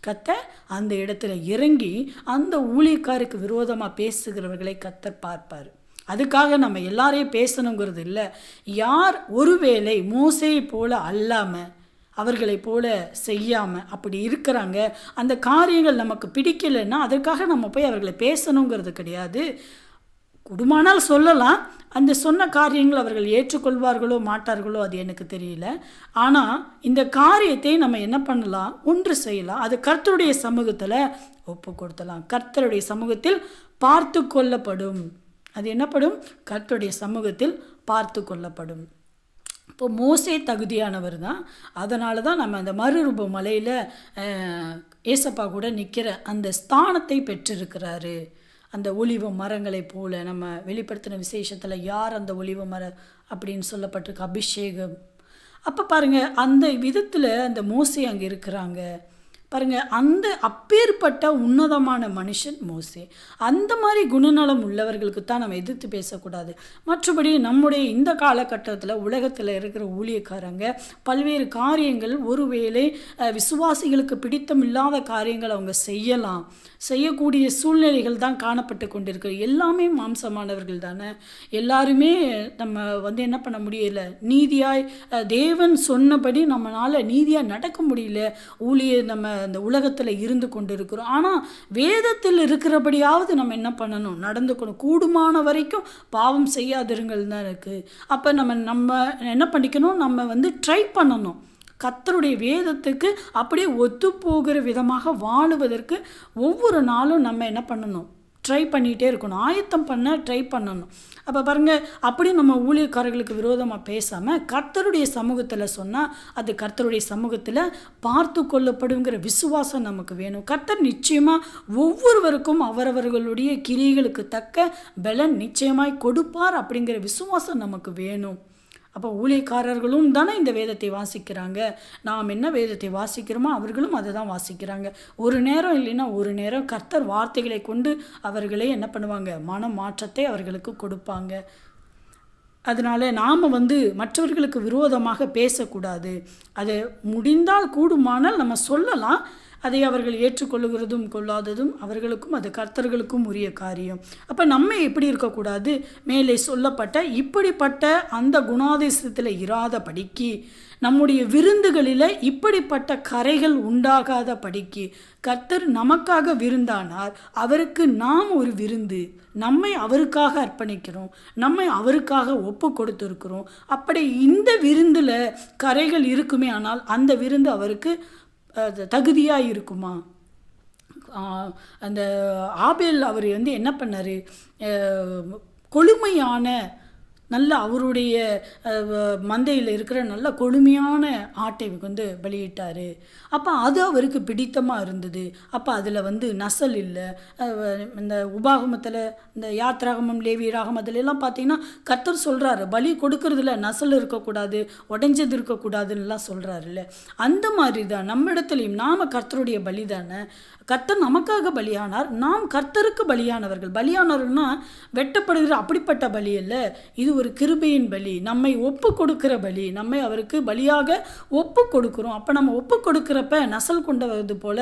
கர்த்தர் அந்த இடத்துல இறங்கி அந்த ஊழியக்காருக்கு விரோதமாக பேசுகிறவர்களை கர்த்தர் பார்ப்பார். அதுக்காக நம்ம எல்லாரையும் பேசணுங்கிறது இல்லை. யார் ஒருவேளை மோசேயை போல அல்லாமல் அவர்களை போல செய்யாமல் அப்படி இருக்கிறாங்க, அந்த காரியங்கள் நமக்கு பிடிக்கலைன்னா அதற்காக நம்ம போய் அவர்களை பேசணுங்கிறது கிடையாது. குடும்பமானால் சொல்லலாம். அந்த சொன்ன காரியங்கள் அவர்கள் ஏற்றுக்கொள்வார்களோ மாட்டார்களோ அது எனக்கு தெரியல. ஆனால் இந்த காரியத்தை நம்ம என்ன பண்ணலாம், ஒன்று செய்யலாம். அது கர்த்தருடைய சமூகத்தில் ஒப்பு கொடுத்தலாம். கர்த்தருடைய சமூகத்தில் பார்த்து கொள்ளப்படும். அது என்னப்படும்? கர்த்தருடைய சமூகத்தில் பார்த்து கொள்ளப்படும். இப்போ மோசே தகுதியானவர் தான். அதனால தான் நம்ம அந்த மறுரூப மலையில் ஏசப்பா கூட நிற்கிற அந்த ஸ்தானத்தை பெற்றிருக்கிறாரு. அந்த ஒலிவ மரங்களை போல நம்ம வெளிப்படுத்தின விசேஷத்தில் யார் அந்த ஒலிவ மரம் அப்படின்னு சொல்லப்பட்டிருக்கு, அபிஷேகம். அப்போ பாருங்கள், அந்த விதத்தில் அந்த மோசே அங்கே இருக்கிறாங்க. பாருங்கள், அந்த அப்பேற்பட்ட உன்னதமான மனுஷன் மோசே. அந்த மாதிரி குணநலம் உள்ளவர்களுக்கு தான் நம்ம எதிர்த்து பேசக்கூடாது. மற்றபடி நம்முடைய இந்த காலகட்டத்தில் உலகத்தில் இருக்கிற ஊழியக்காரங்க பல்வேறு காரியங்கள், ஒருவேளை விசுவாசிகளுக்கு பிடித்தமில்லாத காரியங்கள் அவங்க செய்யக்கூடிய சூழ்நிலைகள் தான் காணப்பட்டு கொண்டிருக்கு. எல்லாமே மாம்சமானவர்கள் தானே. எல்லாருமே நம்ம என்ன பண்ண முடியல, நீதியாய் தேவன் சொன்னபடி நம்மளால் நீதியாக நடக்க முடியல. நம்ம அந்த உலகத்தில் இருந்து கொண்டு இருக்கிறோம். ஆனால் வேதத்தில் இருக்கிறபடியாவது நம்ம என்ன பண்ணணும், நடந்துக்கணும். கூடுமான வரைக்கும் பாவம் செய்யாதிருங்கள் தான் இருக்குது. அப்போ நம்ம என்ன பண்ணிக்கணும், நம்ம ட்ரை பண்ணணும். கர்த்தருடைய வேதத்துக்கு அப்படியே ஒத்து போகிற விதமாக வாழுவதற்கு ஒவ்வொரு நாளும் நம்ம என்ன பண்ணணும், ட்ரை பண்ணிகிட்டே இருக்கணும். ஆயத்தம் ட்ரை பண்ணணும். அப்போ பாருங்கள், அப்படி நம்ம ஊழியக்காரர்களுக்கு விரோதமாக பேசாமல் கர்த்தருடைய சமூகத்தில் சொன்னால் அது கர்த்தருடைய சமூகத்தில் பார்த்து கொள்ளப்படுங்கிற விசுவாசம் நமக்கு வேணும். கர்த்தர் நிச்சயமாக ஒவ்வொருவருக்கும் அவரவர்களுடைய கிரியைகளுக்கு தக்க பலன் நிச்சயமாய் கொடுப்பார் அப்படிங்கிற விசுவாசம் நமக்கு வேணும். அப்போ ஊழியக்காரர்களும் தானே இந்த வேதத்தை வாசிக்கிறாங்க. நாம் என்ன வேதத்தை வாசிக்கிறோமோ அவர்களும் அதை தான் வாசிக்கிறாங்க. ஒரு நேரம் இல்லைன்னா ஒரு நேரம் கர்த்தர் வார்த்தைகளை கொண்டு அவர்களே என்ன பண்ணுவாங்க, மன மாற்றத்தை அவர்களுக்கு கொடுப்பாங்க. அதனால் நாம் மற்றவர்களுக்கு விரோதமாக பேசக்கூடாது. அது முடிந்தால் கூடுமானால் நம்ம சொல்லலாம். அதை அவர்கள் ஏற்றுக்கொள்ளுகிறதும் கொள்ளாததும் அவர்களுக்கும் அது கர்த்தர்களுக்கும் உரிய காரியம். அப்போ நம்ம எப்படி இருக்கக்கூடாது, மேலே சொல்லப்பட்ட இப்படிப்பட்ட அந்த குணாதிசயத்தில் இராத படிக்கு, நம்முடைய விருந்துகளில் இப்படிப்பட்ட கரைகள் உண்டாகாத படிக்கு கர்த்தர் நமக்காக விருந்தானார். அவருக்கு நாம் ஒரு விருந்து, நம்மை அவருக்காக அர்ப்பணிக்கிறோம், நம்மை அவருக்காக ஒப்பு கொடுத்துருக்கிறோம். அப்படி இந்த விருந்தில் கரைகள் இருக்குமே ஆனால் அந்த விருந்து அவருக்கு தகுதியாக இருக்குமா? அந்த ஆபேல் அவர் என்ன பண்ணார், கொழுமையான நல்ல அவருடைய மந்தையில் இருக்கிற நல்ல கொழுமையான ஆட்டை பலியிட்டார். அப்போ அது அவருக்கு பிடித்தமாக இருந்தது. அப்போ அதில் நசல் இல்லை. இந்த உபாகமத்தில், இந்த யாத்ராகமம், லேவி ராகமத்தில் எல்லாம் பார்த்தீங்கன்னா கர்த்தர் சொல்கிறாரு, பலி கொடுக்கறதுல நசல் இருக்கக்கூடாது, உடைஞ்சது இருக்கக்கூடாதுன்னெலாம் சொல்கிறாருல்ல. அந்த மாதிரி தான் நம்ம இடத்துலையும் நாம் கர்த்தருடைய பலி தானே. கர்த்தர் நமக்காக பலியானார், நாம் கர்த்தருக்கு பலியானவர்கள். பலியானவர்கள்னா வெட்டப்படுகிற அப்படிப்பட்ட பலி அல்ல, இது ஒரு கிருபையின் பலி, நம்மை ஒப்பு கொடுக்கிற பலி. நம்மை அவருக்கு பலியாக ஒப்பு கொடுக்குறோம். அப்போ நம்ம ஒப்பு கொடுக்குறப்ப நசல் கொண்டது போல,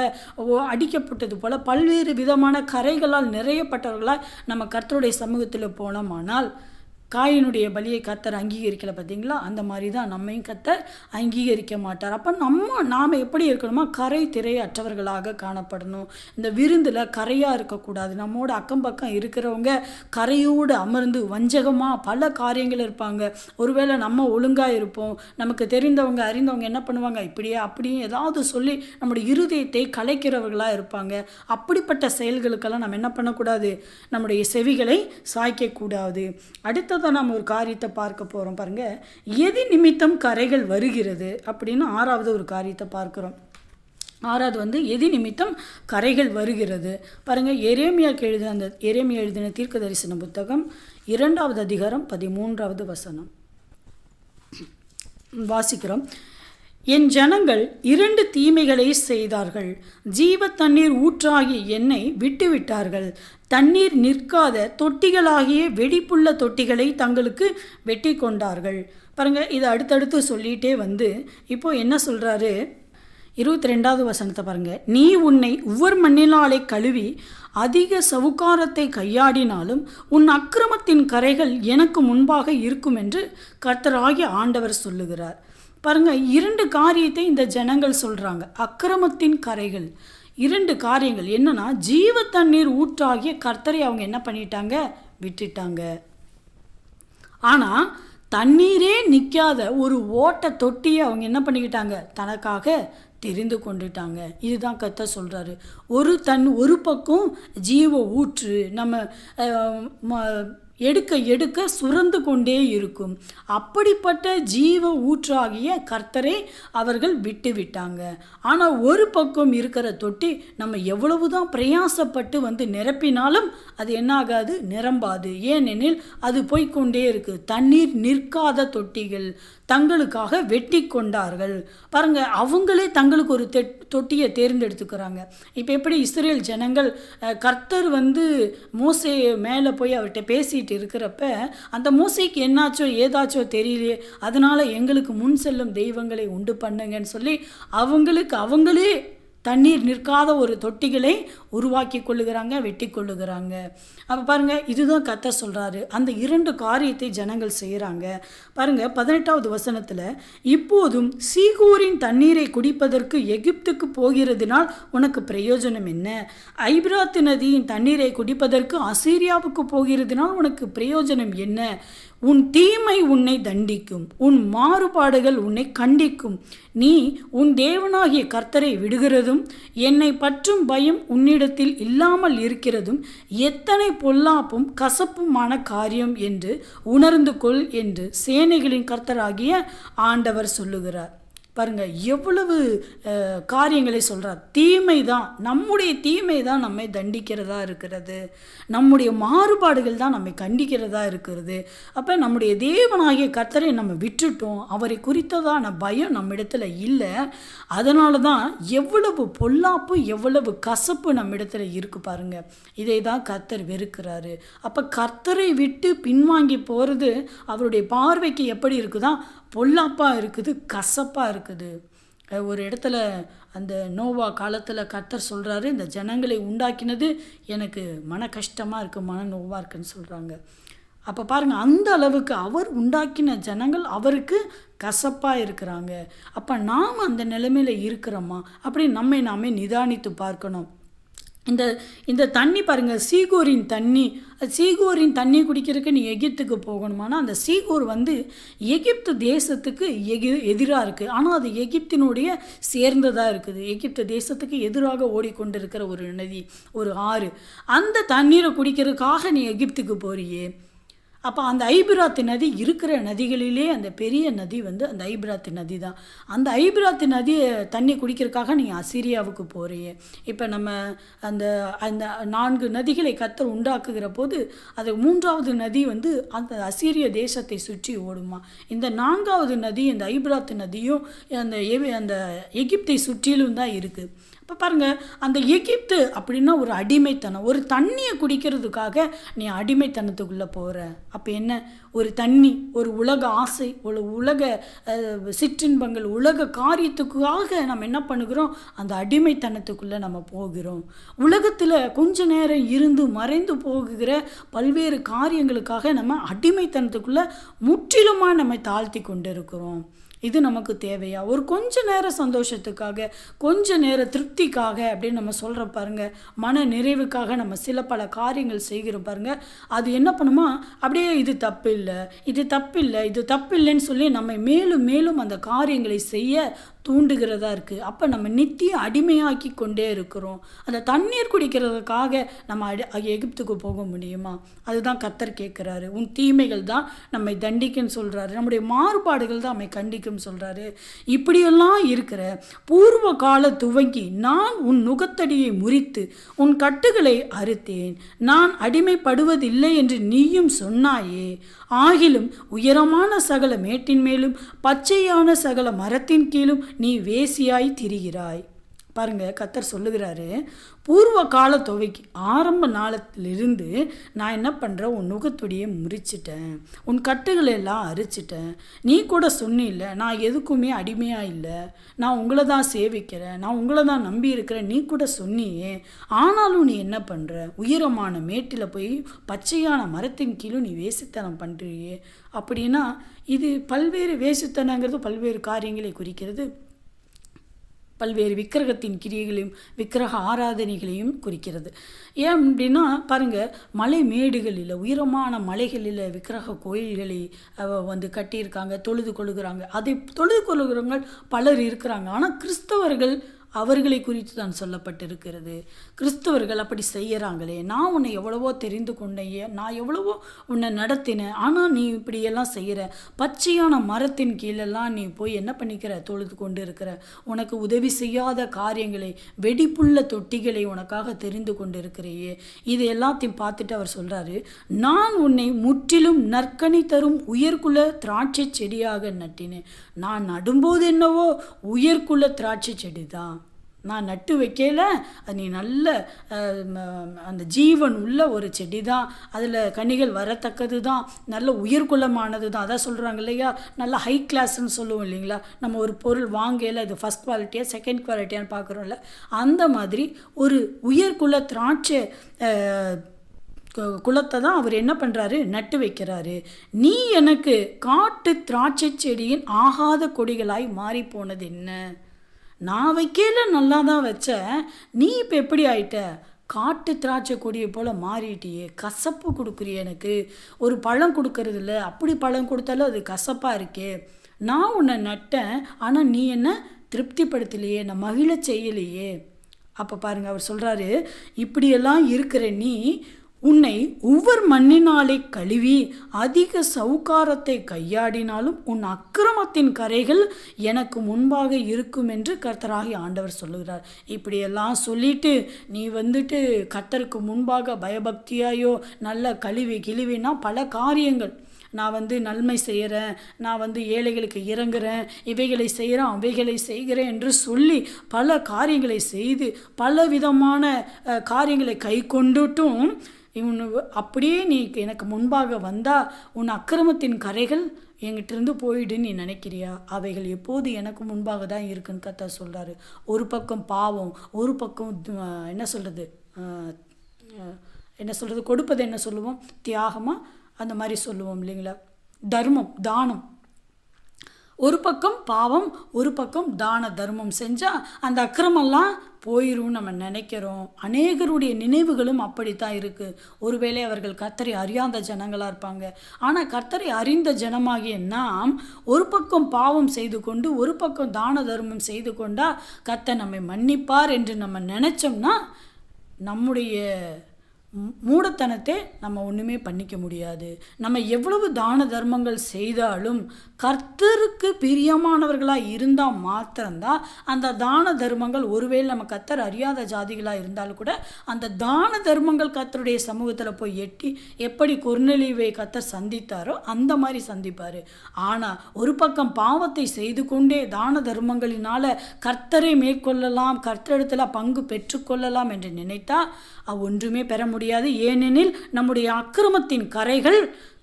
அடிக்கப்பட்டது போல பல்வேறு விதமான கரைகளால் நிறையப்பட்டவர்களால் நம்ம கர்த்தருடைய சமூகத்தில் போனோமானால் காயினுடைய பலியை கர்த்தர் அங்கீகரிக்கலை பார்த்தீங்களா? அந்த மாதிரி தான் நம்மையும் கர்த்தர் அங்கீகரிக்க மாட்டார். அப்போ நாம் எப்படி இருக்கணுமா? கரை திரை அற்றவர்களாக காணப்படணும். இந்த விருந்தில் கரையாக இருக்கக்கூடாது. நம்மோட அக்கம் பக்கம் இருக்கிறவங்க கரையோடு அமர்ந்து வஞ்சகமாக பல காரியங்கள் இருப்பாங்க. ஒருவேளை நம்ம ஒழுங்காக இருப்போம், நமக்கு தெரிந்தவங்க அறிந்தவங்க என்ன பண்ணுவாங்க, இப்படியே அப்படியே ஏதாவது சொல்லி நம்முடைய இருதயத்தை கலைக்கிறவர்களாக இருப்பாங்க. அப்படிப்பட்ட செயல்களுக்கெல்லாம் நம்ம என்ன பண்ணக்கூடாது? நம்முடைய செவிகளை சாய்க்கக்கூடாது. அடுத்ததான் நம்ம ஒரு காரியத்தை பார்க்க போகிறோம் பாருங்கள். எது நிமித்தம் கரைகள் வருகிறது அப்படின்னு 6வது ஒரு காரியத்தை பார்க்குறோம். 6வது எது நிமித்தம் கரைகள் வருகிறது பாருங்கள். எரேமியா எழுதின தீர்க்க தரிசன புத்தகம் 2வது அதிகாரம் 13வது வசனம் வாசிக்கிறோம். என் ஜனங்கள் 2 தீமைகளை செய்தார்கள். ஜீவ தண்ணீர் ஊற்றாகிய என்னை விட்டுவிட்டார்கள். தண்ணீர் நிற்காத தொட்டிகளாகிய வெடிப்புள்ள தொட்டிகளை தங்களுக்கு வெட்டி கொண்டார்கள். பாருங்கள், இதை அடுத்தடுத்து சொல்லிகிட்டே இப்போ என்ன சொல்கிறாரு? 22வது வசனத்தை பாருங்கள். நீ உன்னை உவர் மண்ணினாலே கழுவி அதிக சவுக்காரத்தை கையாடினாலும் உன் அக்கிரமத்தின் கரைகள் எனக்கு முன்பாக இருக்கும் என்று கர்த்தராகிய ஆண்டவர் சொல்லுகிறார். பாருங்கள், 2 காரியத்தை இந்த ஜனங்கள் சொல்கிறாங்க. அக்கிரமத்தின் கரைகள் 2 காரியங்கள் என்னன்னா, ஜீவ தண்ணீர் ஊற்றாகிய கர்த்தரை அவங்க என்ன பண்ணிட்டாங்க? விட்டுட்டாங்க. ஆனால் தண்ணீரே நிற்காத ஒரு ஓட்ட தொட்டியை அவங்க என்ன பண்ணிக்கிட்டாங்க? தனக்காக தெரிந்து கொண்டுட்டாங்க. இதுதான் கர்த்தர் சொல்கிறாரு. ஒரு பக்கம் ஜீவ ஊற்று நம்ம எடுக்க எடுக்க சுரந்து கொண்டே இருக்கும். அப்படிப்பட்ட ஜீவ ஊற்றாகிய கர்த்தரை அவர்கள் விட்டு விட்டாங்க. ஆனால் ஒரு பக்கம் இருக்கிற தொட்டி நம்ம எவ்வளவுதான் பிரயாசப்பட்டு நிரப்பினாலும் அது என்ன ஆகாது? நிரம்பாது. ஏனெனில் அது போய்கொண்டே இருக்கு. தண்ணீர் நிற்காத தொட்டிகள் தங்களுக்காக வெட்டி கொண்டார்கள். பாருங்க, அவங்களே தங்களுக்கு ஒரு தொட்டியை தேர்ந்தெடுத்துக்கிறாங்க. இப்போ எப்படி இஸ்ரேல் ஜனங்கள் கர்த்தர் மோசே மேலே போய் அவர்கிட்ட பேசிட்டு இருக்கிறப்ப அந்த மோசைக்கு என்னாச்சோ ஏதாச்சோ தெரியலையே, அதனால எங்களுக்கு முன் செல்லும் தெய்வங்களை உண்டு பண்ணுங்கன்னு சொல்லி அவங்களே தண்ணீர் நிற்காத ஒரு தொட்டிகளை உருவாக்கி கொள்ளுகிறாங்க, வெட்டி கொள்ளுகிறாங்க. அப்போ பாருங்கள், இதுதான் கர்த்தர் சொல்கிறாரு. அந்த 2 காரியத்தை ஜனங்கள் செய்கிறாங்க. பாருங்கள், 18வது வசனத்தில், இப்போதும் சீகோரின் தண்ணீரை குடிப்பதற்கு எகிப்துக்கு போகிறதுனால் உனக்கு பிரயோஜனம் என்ன? ஐபிராத்து நதியின் தண்ணீரை குடிப்பதற்கு அசீரியாவுக்கு போகிறதுனால் உனக்கு பிரயோஜனம் என்ன? உன் தீமை உன்னை தண்டிக்கும், உன் மாறுபாடுகள் உன்னை கண்டிக்கும். நீ உன் தேவனாகிய கர்த்தரை விடுகிறதும் என்னை பற்றும் பயம் உன்னிடத்தில் இல்லாமல் இருக்கிறதும் எத்தனை பொல்லாப்பும் கசப்புமான காரியம் என்று உணர்ந்து கொள் என்று சேனைகளின் கர்த்தராகிய ஆண்டவர் சொல்லுகிறார். பாருங்கள், எவ்வளவு காரியங்களை சொல்கிறார். தீமை தான், நம்முடைய தீமை தான் நம்மை தண்டிக்கிறதா இருக்கிறது. நம்முடைய மாறுபாடுகள் தான் நம்மை கண்டிக்கிறதா இருக்கிறது. அப்போ நம்முடைய தேவனாகிய கர்த்தரை நம்ம விட்டுட்டோம். அவரை குறித்ததான பயம் நம்மிடத்தில் இல்லை. அதனால தான் எவ்வளவு பொல்லாப்பு, எவ்வளவு கசப்பு நம்மிடத்தில் இருக்குது பாருங்கள். இதை தான் கர்த்தர் வெறுக்கிறாரு. அப்போ கர்த்தரை விட்டு பின்வாங்கி போகிறது அவருடைய பார்வைக்கு எப்படி இருக்குதா? பொல்லாப்பாக இருக்குது, கசப்பாக இருக்குது. ஒரு இடத்துல அந்த நோவா காலத்தில் கர்த்தர் சொல்கிறாரு, இந்த ஜனங்களை உண்டாக்கினது எனக்கு மன கஷ்டமாக இருக்குது, மன நோவாக இருக்குன்னு சொல்கிறாங்க. அப்போ பாருங்கள், அந்த அளவுக்கு அவர் உண்டாக்கின ஜனங்கள் அவருக்கு கசப்பாக இருக்கிறாங்க. அப்போ நாம் அந்த நிலைமையில் இருக்கிறோமா அப்படின்னு நாமே நிதானித்து பார்க்கணும். இந்த தண்ணி பாருங்கள், சீகோரின் தண்ணி குடிக்கிறதுக்கு நீ எகிப்துக்கு போகணுமானா, அந்த சீகோர் எகிப்து தேசத்துக்கு எதிராக இருக்குது. ஆனால் அது எகிப்தினுடைய சேர்ந்ததாக இருக்குது. எகிப்து தேசத்துக்கு எதிராக ஓடிக்கொண்டிருக்கிற ஒரு நதி, ஒரு ஆறு. அந்த தண்ணீரை குடிக்கிறதுக்காக நீ எகிப்துக்கு போறியே. அப்போ அந்த ஐபிராத்து நதி இருக்கிற நதிகளிலே அந்த பெரிய நதி அந்த ஐபிராத்து நதி தான். அந்த ஐபிராத்து நதியை தண்ணி குடிக்கிறதுக்காக நீங்கள் அசீரியாவுக்கு போகிறீங்க. இப்போ நம்ம அந்த 4 நதிகளை கர்த்தர் உண்டாக்குகிற போது அது 3வது நதி அந்த அசீரிய தேசத்தை சுற்றி ஓடுமா. இந்த 4வது நதி, இந்த ஐபிராத்து நதியும் அந்த எகிப்தை சுற்றிலும் தான் இருக்குது. இப்போ பாருங்கள், அந்த எகிப்து அப்படின்னா ஒரு அடிமைத்தனம். ஒரு தண்ணியை குடிக்கிறதுக்காக நீ அடிமைத்தனத்துக்குள்ளே போகிற. அப்போ என்ன, ஒரு தண்ணி, ஒரு உலக ஆசை, ஒரு உலக சிற்றின்பங்கள், உலக காரியத்துக்காக நம்ம என்ன பண்ணுகிறோம், அந்த அடிமைத்தனத்துக்குள்ளே நம்ம போகிறோம். உலகத்தில் கொஞ்ச நேரம் இருந்து மறைந்து போகுகிற பல்வேறு காரியங்களுக்காக நம்ம அடிமைத்தனத்துக்குள்ளே முற்றிலுமாக நம்மை தாழ்த்தி கொண்டு இருக்கிறோம். இது நமக்கு தேவையா? ஒரு கொஞ்ச நேர சந்தோஷத்துக்காக, கொஞ்ச நேர திருப்திக்காக அப்படின்னு நம்ம சொல்கிறோம் பாருங்கள், மன நிறைவுக்காக நம்ம சில பல காரியங்கள் செய்கிறோம் பாருங்கள். அது என்ன பண்ணுமா, அப்படியே இது தப்பு இல்லை, இது தப்பு இல்லை, இது தப்பு இல்லைன்னு சொல்லி நம்ம மேலும் மேலும் அந்த காரியங்களை செய்ய தூண்டுகிறதா இருக்குது. அப்போ நம்ம நித்தியம் அடிமையாக்கி கொண்டே இருக்கிறோம். அந்த தண்ணீர் குடிக்கிறதுக்காக நம்ம எகிப்துக்கு போக முடியுமா? அதுதான் கர்த்தர் கேட்குறாரு. உன் தீமைகள் தான் நம்மை தண்டிக்குன்னு சொல்கிறாரு. நம்முடைய மாறுபாடுகள் தான் நம்மை கண்டிக்கும்னு சொல்கிறாரு. இப்படியெல்லாம் இருக்கிற பூர்வ கால துவங்கி நான் உன் நுகத்தடியை முறித்து உன் கட்டுகளை அறுத்தேன். நான் அடிமைப்படுவதில்லை என்று நீயும் சொன்னாயே. ஆகிலும் உயரமான சகல மேட்டின் மேலும் பச்சையான சகல மரத்தின் கீழும் நீ வேசியாய் திரிகிறாய். பாருங்க, கர்த்தர் சொல்லுகிறாரு, பூர்வ கால துவைக்கு ஆரம்ப நாளத்திலிருந்து நான் என்ன பண்ணுறேன், உன் நுகத்துடியை முறிச்சிட்டேன், உன் கட்டுகளை எல்லாம் அரிச்சிட்டேன். நீ கூட சொன்னில்லை, நான் எதுக்குமே அடிமையாக இல்லை, நான் உங்களை தான் சேவிக்கிறேன், நான் உங்களை தான் நம்பி இருக்கிறேன், நீ கூட சொன்னியே. ஆனாலும் நீ என்ன பண்ணுற, உயரமான மேட்டில் போய் பச்சையான மரத்தின் கீழும் நீ வேசித்தனம் பண்ணுறியே. அப்படின்னா இது பல்வேறு வேசித்தனங்கிறது பல்வேறு காரியங்களை குறிக்கிறது. பல்வேறு விக்கிரகத்தின் கிரியைகளையும் விக்கிரக ஆராதனைகளையும் குறிக்கிறது. ஏன் அப்படின்னா பாருங்கள், மலை மேடுகளில், உயரமான மலைகளில் விக்கிரக கோயில்களை கட்டியிருக்காங்க, தொழுது கொள்ளுகிறாங்க. அதை தொழுது கொள்ளுகிறவங்க பலர் இருக்கிறாங்க. ஆனால் கிறிஸ்தவர்கள் அவர்களை குறித்து தான் சொல்லப்பட்டிருக்கிறது. கிறிஸ்தவர்கள் அப்படி செய்கிறாங்களே, நான் உன்னை எவ்வளவோ தெரிந்து கொண்டேன், நான் எவ்வளவோ உன்னை நடத்தினேன், ஆனால் நீ இப்படியெல்லாம் செய்கிற, பச்சையான மரத்தின் கீழெல்லாம் நீ போய் என்ன பண்ணிக்கிற, தொழுது கொண்டு இருக்கிற, உனக்கு உதவி செய்யாத காரியங்களை, வெடிப்புள்ள தொட்டிகளை உனக்காக தெரிந்து கொண்டு இருக்கிறையே. இது எல்லாத்தையும் பார்த்துட்டு அவர் சொல்கிறாரு, நான் உன்னை முற்றிலும் நற்கனி தரும் உயர்குல திராட்சை செடியாக நட்டினேன். நான் நடும்போது என்னவோ உயர்குல திராட்சை செடி தான், நான் நட்டு வைக்கல, அது நீ நல்ல அந்த ஜீவன் உள்ள ஒரு செடி தான், அதில் கனிகள் வரத்தக்கது தான், நல்ல உயர்குலமானது தான். அதான் சொல்கிறாங்க இல்லையா, நல்ல ஹை கிளாஸ்ன்னு சொல்லுவோம் இல்லைங்களா, நம்ம ஒரு பொருள் வாங்கல இது ஃபஸ்ட் குவாலிட்டியாக செகண்ட் குவாலிட்டியான்னு பார்க்குறோம்ல, அந்த மாதிரி ஒரு உயர்குல திராட்சை குலத்தை தான் அவர் என்ன பண்ணுறாரு, நட்டு வைக்கிறாரு. நீ எனக்கு காட்டு திராட்சை செடியின் ஆகாத கொடிகளாய் மாறி போனது என்ன? நான் வைக்கல, நல்லா தான் வச்சேன், நீ இப்போ எப்படி ஆயிட்ட, காட்டு திராட்சை கொடியை போல் மாறிட்டியே, கசப்பு கொடுக்குறிய, எனக்கு ஒரு பழம் கொடுக்கறது இல்லை, அப்படி பழம் கொடுத்தாலும் அது கசப்பாக இருக்கே. நான் உன்னை நட்டேன், ஆனால் நீ என்ன திருப்திப்படுத்தலையே, நான் மகிழ செய்யலையே. அப்போ பாருங்கள், அவர் சொல்கிறாரு, இப்படியெல்லாம் இருக்கிற நீ உன்னை ஒவ்வொரு மண்ணினாலே கழுவி அதிக சவுக்காரத்தை கையாடினாலும் உன் அக்கிரமத்தின் கரைகள் எனக்கு முன்பாக இருக்கும் என்று கர்த்தராகிய ஆண்டவர் சொல்லுகிறார். இப்படியெல்லாம் சொல்லிட்டு நீ கர்த்தருக்கு முன்பாக பயபக்தியாயோ நல்ல கிழிவினா பல காரியங்கள், நான் நன்மை செய்கிறேன், நான் ஏழைகளுக்கு இறங்குறேன், இவைகளை செய்கிறேன், அவைகளை செய்கிறேன் என்று சொல்லி பல காரியங்களை செய்து பல விதமான காரியங்களை கை கொண்டுட்டும் அப்படியே நீ எனக்கு முன்பாக வந்தால் உன் அக்கிரமத்தின் கரைகள் என்கிட்டருந்து போயிடுன்னு நீ நினைக்கிறியா? அவைகள் எப்போது எனக்கு முன்பாக தான் இருக்குன்னு கர்த்தர் சொல்கிறாரு. ஒரு பக்கம் பாவம், ஒரு பக்கம் என்ன சொல்கிறது கொடுப்பது என்ன சொல்லுவோம், தியாகமாக அந்த மாதிரி சொல்லுவோம் இல்லைங்களா, தர்மம் தானம். ஒரு பக்கம் பாவம், ஒரு பக்கம் தான தர்மம் செஞ்சால் அந்த அக்கிரமெல்லாம் போயிடும் நம்ம நினைக்கிறோம். அநேகருடைய நினைவுகளும் அப்படித்தான் இருக்குது. ஒருவேளை அவர்கள் கர்த்தரை அறியாத ஜனங்களாக இருப்பாங்க. ஆனால் கர்த்தரை அறிந்த ஜனமாகிய நாம் ஒரு பக்கம் பாவம் செய்து கொண்டு ஒரு பக்கம் தான தர்மம் செய்து கொண்டால் கர்த்தர் நம்மை மன்னிப்பார் என்று நம்ம நினச்சோம்னா நம்முடைய மூடத்தனத்தை நம்ம ஒன்றுமே பண்ணிக்க முடியாது. நம்ம எவ்வளவு தான தர்மங்கள் செய்தாலும் கர்த்தருக்கு பிரியமானவர்களாக இருந்தால் மாத்திரம்தான் அந்த தான தர்மங்கள், ஒருவேளை நம்ம கர்த்தர் அறியாத ஜாதிகளாக இருந்தாலும் கூட அந்த தான தர்மங்கள் கர்த்தருடைய சமூகத்தில் போய் எட்டி எப்படி கொர்நேலியுவை கர்த்தர் சந்தித்தாரோ அந்த மாதிரி சந்திப்பார். ஆனால் ஒரு பக்கம் பாவத்தை செய்து கொண்டே தான தர்மங்களினால் கர்த்தரை மேற்கொள்ளலாம், கர்த்தரிடத்தில் பங்கு பெற்றுக்கொள்ளலாம் என்று நினைத்தா ஒன்றுமே பெற முடியாது. ஏனெனில் நம்முடைய அக்கிரமத்தின் கரைகள்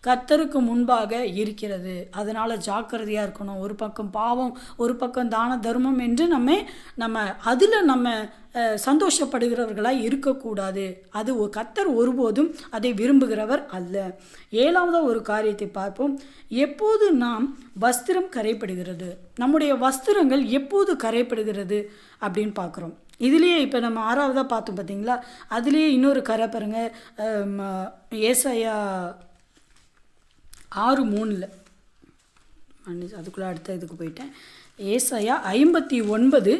கர்த்தருக்கு முன்பாக இருக்கிறது. அதனால் ஜாக்கிரதையாக இருக்கணும். ஒரு பக்கம் பாவம், ஒரு பக்கம் தான தர்மம் என்று நம்ம அதில் நம்ம சந்தோஷப்படுகிறவர்களாக இருக்கக்கூடாது. அது கர்த்தர் ஒருபோதும் அதை விரும்புகிறவர் அல்ல. 7வது ஒரு காரியத்தை பார்ப்போம். எப்போது நாம் வஸ்திரம் கரைப்படுகிறது, நம்முடைய வஸ்திரங்கள் எப்போது கரைப்படுகிறது அப்படின்னு பார்க்குறோம். இதுலேயே இப்போ நம்ம 6வதாக பார்த்தோம் பார்த்தீங்களா, அதுலேயே இன்னொரு கரை பாருங்கள். ஏசாயா 6:3 அதுக்குள்ளே அடுத்த இதுக்கு போயிட்டேன். ஏசாயா 59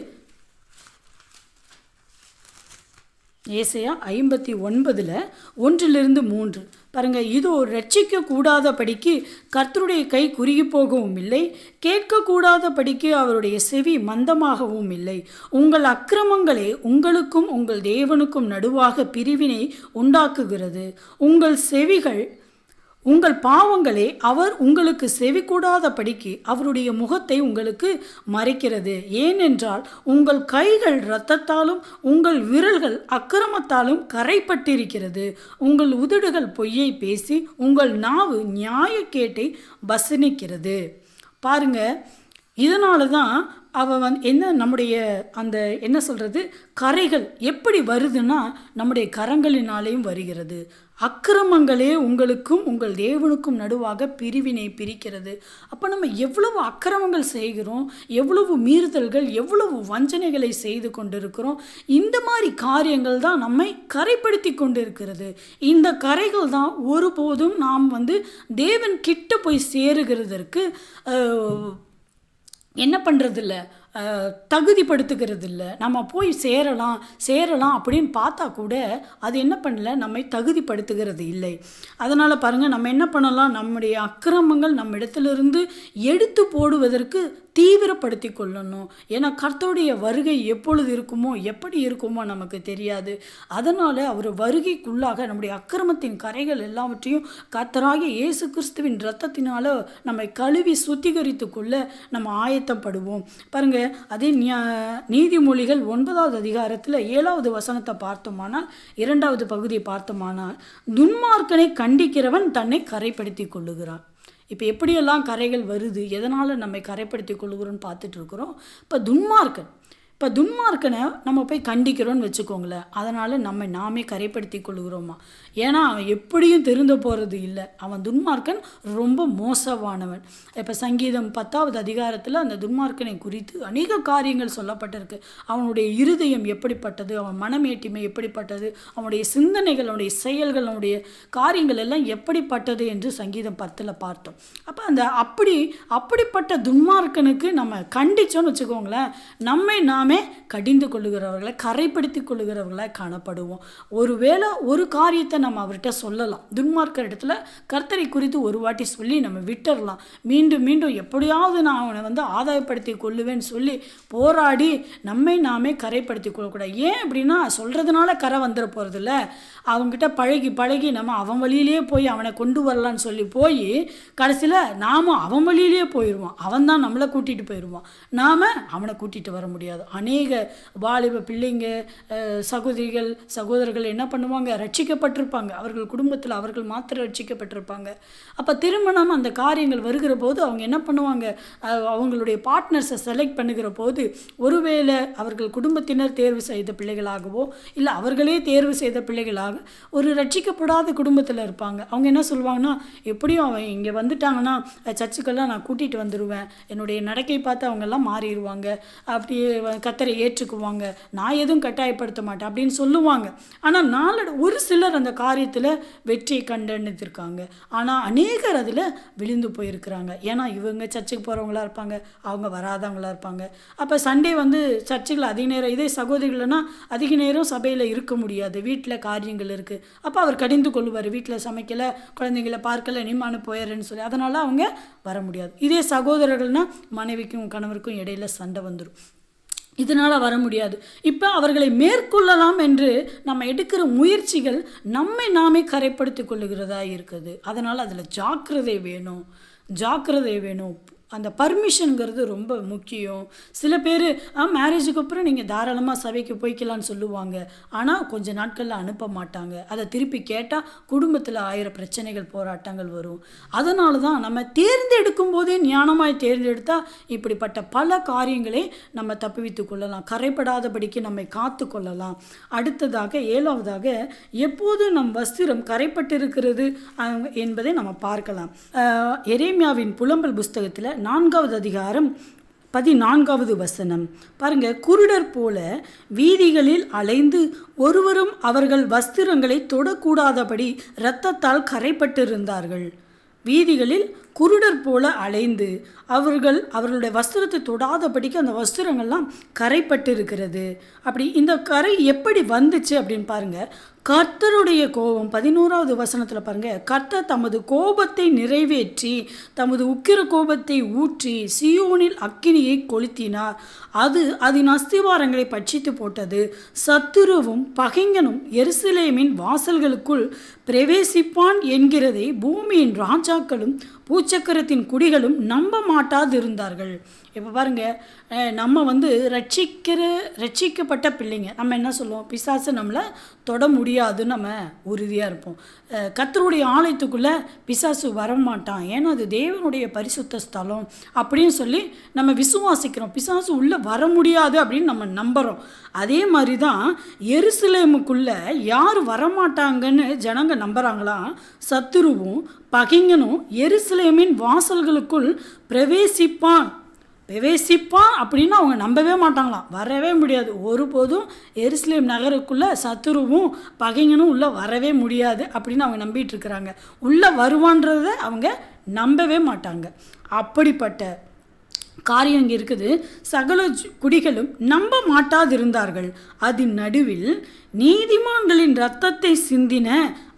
1-3 பாருங்கள். இதோ ரட்சிக்க கூடாதபடிக்கு கர்த்தருடைய கை குறுகி போகவும் இல்லை, கேட்கக்கூடாதபடிக்கு அவருடைய செவி மந்தமாகவும் இல்லை. உங்கள் அக்கிரமங்களே உங்களுக்கும் உங்கள் தேவனுக்கும் நடுவாக பிரிவினை உண்டாக்குகிறது. உங்கள் பாவங்களே அவர் உங்களுக்கு செவி கூடாதபடிக்கு அவருடைய முகத்தை உங்களுக்கு மறைக்கிறது. ஏனென்றால் உங்கள் கைகள் இரத்தத்தாலும் உங்கள் விரல்கள் அக்கிரமத்தாலும் கரைப்பட்டிருக்கிறது. உங்கள் உதடுகள் பொய்யை பேசி உங்கள் நாவு நியாயக்கேட்டை வசனிக்கிறது. பாருங்க, இதனால தான் நம்முடைய அந்த என்ன சொல்கிறது, கரைகள் எப்படி வருதுன்னா நம்முடைய கரங்களினாலேயும் வருகிறது. அக்கிரமங்களே உங்களுக்கும் உங்கள் தேவனுக்கும் நடுவாக பிரிவினை பிரிக்கிறது. அப்போ நம்ம எவ்வளவு அக்கிரமங்கள் செய்கிறோம், எவ்வளவு மீறுதல்கள், எவ்வளவு வஞ்சனைகளை செய்து கொண்டிருக்கிறோம். இந்த மாதிரி காரியங்கள் தான் நம்மை கரைப்படுத்தி கொண்டிருக்கிறது. இந்த கரைகள் தான் ஒருபோதும் நாம் தேவன் கிட்ட போய் சேருகிறதற்கு என்ன பண்ணுறதில்ல, தகுதிப்படுத்துகிறது இல்லை. நம்ம போய் சேரலாம் அப்படின்னு பார்த்தா கூட அது என்ன பண்ணல, நம்மை தகுதிப்படுத்துகிறது இல்லை. அதனால் பாருங்கள், நம்ம என்ன பண்ணலாம், நம்முடைய அக்கிரமங்கள் நம்ம இடத்துலேருந்து எடுத்து போடுவதற்கு தீவிரப்படுத்தி கொள்ளணும். ஏன்னா கர்த்தருடைய வருகை எப்பொழுது இருக்குமோ எப்படி இருக்குமோ நமக்கு தெரியாது. அதனால் அவர் வருகைக்குள்ளாக நம்முடைய அக்கிரமத்தின் கரைகள் எல்லாவற்றையும் கர்த்தராகிய இயேசு கிறிஸ்துவின் இரத்தத்தினால நம்மை கழுவி சுத்திகரித்து கொள்ள நம்ம ஆயத்தப்படுவோம். பாருங்கள், அதே நீதிமொழிகள் 9வது அதிகாரத்தில் 7வது வசனத்தை பார்த்தோமானால், 2வது பகுதியை பார்த்தோமானால், துன்மார்க்கனை கண்டிக்கிறவன் தன்னை கரைப்படுத்தி கொள்ளுகிறான். இப்போ எப்படியெல்லாம் கரைகள் வருது, எதனால் நம்மை கரைப்படுத்தி கொள்ளுகிறோன்னு பார்த்துட்டு இருக்கிறோம். இப்போ துன்மார்க்கனை நம்ம போய் கண்டிக்கிறோன்னு வச்சுக்கோங்களேன், அதனால் நாமே கரைப்படுத்தி கொள்ளுகிறோமா? ஏன்னா அவன் எப்படியும் திருந்த போகிறது இல்லை. அவன் துன்மார்க்கன் ரொம்ப மோசமானவன். இப்போ சங்கீதம் 10வது அதிகாரத்தில் அந்த துன்மார்க்கனை குறித்து அநேக காரியங்கள் சொல்லப்பட்டிருக்கு. அவனுடைய இருதயம் எப்படிப்பட்டது, அவன் மனமேட்டிமை எப்படிப்பட்டது, அவனுடைய சிந்தனைகள், அவனுடைய செயல்கள், அவனுடைய காரியங்கள் எல்லாம் எப்படிப்பட்டது என்று சங்கீதம் 10ல் பார்த்தோம். அப்போ அப்படிப்பட்ட துன்மார்க்கனுக்கு நம்ம கண்டிச்சோன்னு வச்சுக்கோங்களேன், நாமே கடிந்து கொள்ளுகிறவர்களை, கரைப்படுத்தி கொள்ளுகிறவர்களாக காணப்படுவோம். ஒருவேளை ஒரு காரியத்தை நம்ம அவர்கிட்ட சொல்லலாம், துன்மார்க்கர் இடத்துல கர்த்தரை குறித்து ஒரு வாட்டி சொல்லி நம்ம விட்டுறலாம். மீண்டும் மீண்டும் எப்படியாவது நான் அவனை ஆதாயப்படுத்தி கொள்ளுவேன்னு சொல்லி போராடி நாமே கரைப்படுத்தி கொள்ளக்கூடாது. ஏன் அப்படின்னா, சொல்கிறதுனால கரை வந்துட போகிறதில்ல. அவங்ககிட்ட பழகி நம்ம அவன் வழியிலே போய் அவனை கொண்டு வரலான்னு சொல்லி போய் கடைசியில் நாம் அவன் வழியிலே போயிடுவான். அவன் தான் நம்மளை கூட்டிகிட்டு போயிடுவான், நாம் அவனை கூட்டிகிட்டு வர முடியாது. அநேக வாலிப பிள்ளைங்க, சகோதரர்கள் என்ன பண்ணுவாங்க, ரட்சிக்கப்பட்டிருப்பாங்க, அவர்கள் குடும்பத்தில் அவர்கள் மாத்திரம் ரட்சிக்கப்பட்டிருப்பாங்க. அப்போ திருமணம் அந்த காரியங்கள் வருகிற போது அவங்க என்ன பண்ணுவாங்க, அவங்களுடைய பார்ட்னர்ஸை செலக்ட் பண்ணுகிற போது ஒருவேளை அவர்கள் குடும்பத்தினர் தேர்வு செய்த பிள்ளைகளாகவோ இல்லை அவர்களே தேர்வு செய்த பிள்ளைகளாக ஒரு ரட்சிக்கப்படாத குடும்பத்தில் இருப்பாங்க. அவங்க என்ன சொல்லுவாங்கன்னா, எப்படியும் அவன் இங்கே வந்துட்டாங்கன்னா சர்ச்சுக்கெல்லாம் நான் கூட்டிகிட்டு வந்துடுவேன், என்னுடைய நடக்கை பார்த்து அவங்கெல்லாம் மாறிடுவாங்க, அப்படியே கர்த்தரை ஏற்றுக்குவாங்க, நான் எதுவும் கட்டாயப்படுத்த மாட்டேன் அப்படின்னு சொல்லுவாங்க. ஆனால் ஒரு சிலர் அந்த காரியத்தில் வெற்றியை கண்டெடுத்திருக்காங்க. ஆனால் அநேகர் அதில் விழுந்து போயிருக்கிறாங்க. ஏன்னா இவங்க சர்ச்சுக்கு போகிறவங்களா இருப்பாங்க, அவங்க வராதவங்களா இருப்பாங்க. அப்போ சண்டே சர்ச்சுகள் அதிக நேரம், இதே சகோதரிகள்னா அதிக நேரம் சபையில் இருக்க முடியாது, வீட்டில் காரியங்கள் இருக்குது. அப்போ அவர் கடிந்து கொள்வார், வீட்டில் சமைக்கலை, குழந்தைங்களை பார்க்கலை, நீ போயிடுறேன்னு சொல்லி. அதனால் அவங்க வர முடியாது. இதே சகோதரர்கள்னால் மனைவிக்கும் கணவருக்கும் இடையில சண்டை வந்துடும், இதனால் வர முடியாது. இப்போ அவர்களை மேற்கொள்ளலாம் என்று நம்ம எடுக்கிற முயற்சிகள் நம்மை நாமே கரைப்படுத்தி கொள்ளுகிறதா இருக்குது. அதனால் அதில் ஜாக்கிரதை வேணும். அந்த பர்மிஷனுங்கிறது ரொம்ப முக்கியம். சில பேர் மேரேஜுக்கு அப்புறம் நீங்கள் தாராளமாக சபைக்கு போய்க்கலான்னு சொல்லுவாங்க, ஆனால் கொஞ்ச நாட்களில் அனுப்ப மாட்டாங்க. அதை திருப்பி கேட்டால் குடும்பத்தில் 1000 பிரச்சனைகள், போராட்டங்கள் வரும். அதனால தான் நம்ம தேர்ந்தெடுக்கும் போதே ஞானமாய் தேர்ந்தெடுத்தால் இப்படிப்பட்ட பல காரியங்களை நம்ம தப்புவித்து கொள்ளலாம், கரைப்படாதபடிக்கு நம்மை காத்து கொள்ளலாம். அடுத்ததாக 7வதாக, எப்போது நம் வஸ்திரம் கரைப்பட்டிருக்கிறது என்பதை நம்ம பார்க்கலாம். எரேமியாவின் புலம்பல் புஸ்தகத்தில் 4வது அதிகாரம் 14வது வசனம் பாருங்க. குருடர் போல வீதிகளில் அலைந்து ஒருவரும் அவர்கள் வஸ்திரங்களை தொடக்கூடாதபடி இரத்தத்தால் கரைப்பட்டிருந்தார்கள். வீதிகளில் குருடர் போல அலைந்து அவர்களுடைய வஸ்திரத்தை தொடாதபடிக்கு அந்த வஸ்திரங்கள்லாம் கரைப்பட்டு இருக்கிறது. அப்படி இந்த கரை எப்படி வந்துச்சு அப்படின்னு பாருங்க. கர்த்தருடைய கோபம் 11வது வசனத்தில் பாருங்க. கர்த்தர் தமது கோபத்தை நிறைவேற்றி தமது உக்கிர கோபத்தை ஊற்றி சீயோனில் அக்கினியை கொளுத்தினார். அது அதன் அஸ்திவாரங்களை பட்சித்து போட்டது. சத்துருவும் பகைஞனும் எருசலேமின் வாசல்களுக்குள் பிரவேசிப்பான் என்கிறதை பூமியின் ராஜாக்களும் பூச்சக்கரத்தின் குடிகளும் நம்ப மாட்டாதிருந்தார்கள். இப்போ பாருங்கள், நம்ம ரட்சிக்கப்பட்ட பிள்ளைங்க, நம்ம என்ன சொல்லுவோம், பிசாசு நம்மளை தொட முடியாதுன்னு நம்ம உறுதியாக இருப்போம். கர்த்தருடைய ஆலயத்துக்குள்ளே பிசாசு வரமாட்டான், ஏன்னா அது தேவனுடைய பரிசுத்த ஸ்தலம் அப்படின்னு சொல்லி நம்ம விசுவாசிக்கிறோம். பிசாசு உள்ளே வர முடியாது அப்படின்னு நம்ம நம்புகிறோம். அதே மாதிரி தான் எருசலேமுக்குள்ளே யார் வரமாட்டாங்கன்னு ஜனங்க நம்புகிறாங்களா? சத்துருவும் பகைஞனும் எருசலேமின் வாசல்களுக்குள் பிரவேசிப்பான் அப்படின்னு அவங்க நம்பவே மாட்டாங்களாம், வரவே முடியாது. ஒருபோதும் எருசலேம் நகருக்குள்ளே சத்துருவும் பகைஞனும் உள்ளே வரவே முடியாது அப்படின்னு அவங்க நம்பிட்டு இருக்கிறாங்க. உள்ளே வருவான்றதை அவங்க நம்பவே மாட்டாங்க. அப்படிப்பட்ட காரியம் இங்கே இருக்குது. சகல குடிகளும் நம்ப மாட்டாதிருந்தார்கள். அதன் நடுவில் நீதிமான்களின் இரத்தத்தை சிந்தின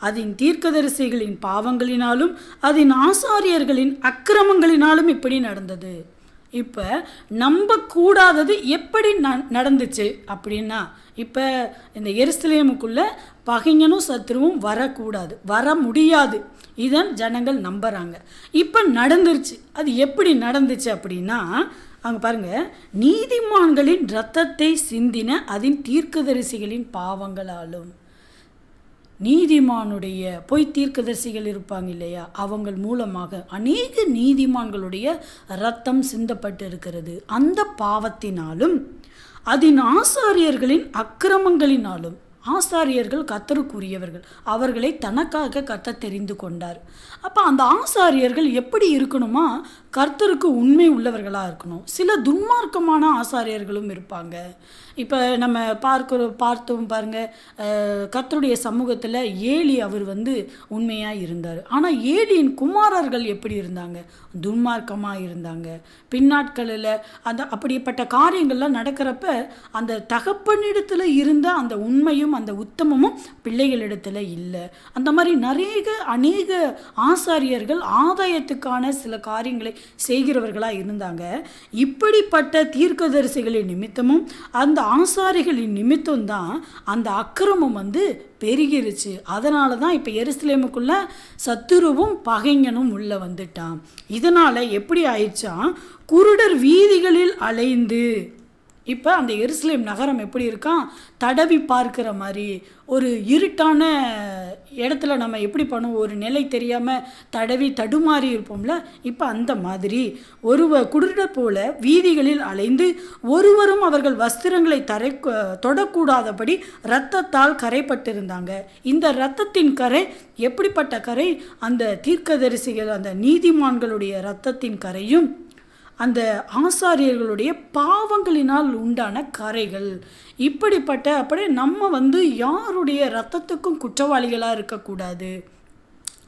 அதன் தீர்க்கதரிசிகளின் பாவங்களினாலும் அதன் ஆசாரியர்களின் அக்கிரமங்களினாலும் இப்படி நடந்தது. இப்போ நம்பக்கூடாதது எப்படி நடந்துச்சு அப்படின்னா, இப்போ இந்த எருசலேமுக்குள்ளே பகைஞனும் சத்துருவும் வர முடியாது, இதன் ஜனங்கள் நம்புகிறாங்க. இப்போ நடந்துருச்சு. அது எப்படி நடந்துச்சு அப்படின்னா, அங்கே பாருங்கள், நீதிமான்களின் இரத்தத்தை சிந்தின அதன் தீர்க்கதரிசிகளின் பாவங்களாலும். நீதிமானுடைய பொய் தீர்க்கதரிசிகள் இருப்பாங்க இல்லையா, அவங்கள் மூலமாக அநேக நீதிமான்களுடைய இரத்தம் சிந்தப்பட்டு இருக்கிறது. அந்த பாவத்தினாலும் அதன் ஆசாரியர்களின் அக்கிரமங்களினாலும். ஆசாரியர்கள் கர்த்தருக்குரியவர்கள், அவர்களை தனக்காக கர்த்தர் தெரிந்து கொண்டார். அப்போ அந்த ஆசாரியர்கள் எப்படி இருக்கணுமா? கர்த்தருக்கு உண்மை உள்ளவர்களாக இருக்கணும். சில துன்மார்க்கமான ஆசாரியர்களும் இருப்பாங்க. இப்போ நம்ம பார்த்தோம் பாருங்கள், கர்த்தருடைய சமூகத்தில் ஏலி அவர் உண்மையாக இருந்தார். ஆனால் ஏலியின் குமாரர்கள் எப்படி இருந்தாங்க? துன்மார்க்கமாக இருந்தாங்க. பின்னாட்களில் அப்படிப்பட்ட காரியங்கள்லாம் நடக்கிறப்ப அந்த தகப்பனிடத்தில் இருந்த அந்த உண்மையும் அந்த உத்தமமும் பிள்ளைகளிடத்தில் இல்லை. அந்த மாதிரி அநேக ஆசாரியர்கள் ஆதாயத்துக்கான சில காரியங்களை செய்கிறவர்களாக இருந்தாங்க. இப்படிப்பட்ட தீர்க்கதரிசிகளின் நிமித்தமும் அந்த ஆசாரிகளின் நிமித்தம் தான் அந்த அக்கிரமம் பெருகிருச்சு. அதனால தான் இப்போ எருசலேமுக்குள்ள சத்துருவும் பகைஞனும் உள்ள வந்துட்டான். இதனால் எப்படி ஆயிடுச்சா, குருடர் வீதிகளில் அலைந்து. இப்போ அந்த எருசலேம் நகரம் எப்படி இருக்கான், தடவி பார்க்குற மாதிரி ஒரு இருட்டான இடத்துல நம்ம எப்படி பண்ணுவோம், ஒரு நிலை தெரியாமல் தடவி தடுமாறி இருப்போம்ல, இப்போ அந்த மாதிரி குருடர் போல வீதிகளில் அலைந்து ஒருவரும் அவர்கள் வஸ்திரங்களை தொடக்கூடாதபடி இரத்தத்தால் கரைப்பட்டிருந்தாங்க. இந்த இரத்தத்தின் கரை எப்படிப்பட்ட கரை? அந்த தீர்க்கதரிசிகள், அந்த நீதிமான்களுடைய இரத்தத்தின் கரையும் அந்த ஆசாரியர்களுடைய பாவங்களினால் உண்டான கரைகள். அப்படியே நம்ம யாருடைய இரத்தத்துக்கும் குற்றவாளிகளாக இருக்கக்கூடாது.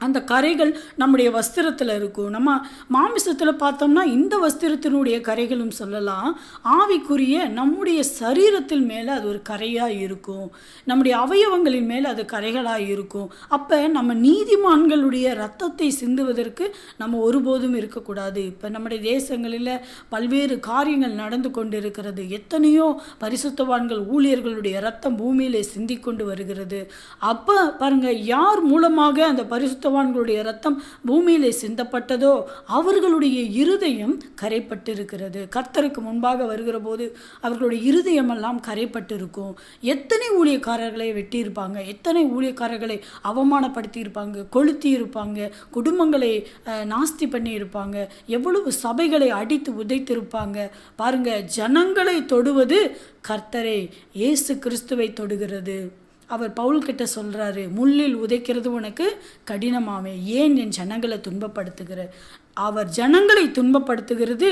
அந்த கரைகள் நம்முடைய வஸ்திரத்தில் இருக்கும். நம்ம மாமிசத்தில் பார்த்தோம்னா இந்த வஸ்திரத்தினுடைய கரைகளும் சொல்லலாம். ஆவிக்குரிய நம்முடைய சரீரத்தில் மேலே அது ஒரு கரையாக இருக்கும். நம்முடைய அவயவங்களின் மேலே அது கரைகளாக இருக்கும். அப்போ நம்ம நீதிமான்களுடைய இரத்தத்தை சிந்துவதற்கு நம்ம ஒருபோதும் இருக்கக்கூடாது. இப்போ நம்முடைய தேசங்களில் பல்வேறு காரியங்கள் நடந்து கொண்டு இருக்கிறது. எத்தனையோ பரிசுத்தவான்கள் ஊழியர்களுடைய இரத்தம் பூமியிலே சிந்தி கொண்டு வருகிறது. அப்போ பாருங்கள், யார் மூலமாக அந்த பரிசுத்தவான்களுடைய இரத்தம் பூமியிலே சிந்தப்பட்டதோ அவர்களுடைய இருதயம் கரைப்பட்டிருக்கிறது. கர்த்தருக்கு முன்பாக வருகிற போது அவர்களுடைய இருதயம் எல்லாம் கரைப்பட்டிருக்கும். எத்தனை ஊழியக்காரர்களை வெட்டியிருப்பாங்க, எத்தனை ஊழியக்காரர்களை அவமானப்படுத்தி இருப்பாங்க, கொளுத்தி இருப்பாங்க, குடும்பங்களை நாஸ்தி பண்ணி இருப்பாங்க, எவ்வளவு சபைகளை அடித்து உதைத்திருப்பாங்க. பாருங்க, ஜனங்களை தொடுவது கர்த்தரை இயேசு கிறிஸ்துவை தொடுகிறது. அவர் பவுல்கிட்ட சொல்கிறாரு, முள்ளில் உதைக்கிறது உனக்கு கடினமாமே, ஏன் என் ஜனங்களை துன்பப்படுத்துகிற? அவர் ஜனங்களை துன்பப்படுத்துகிறது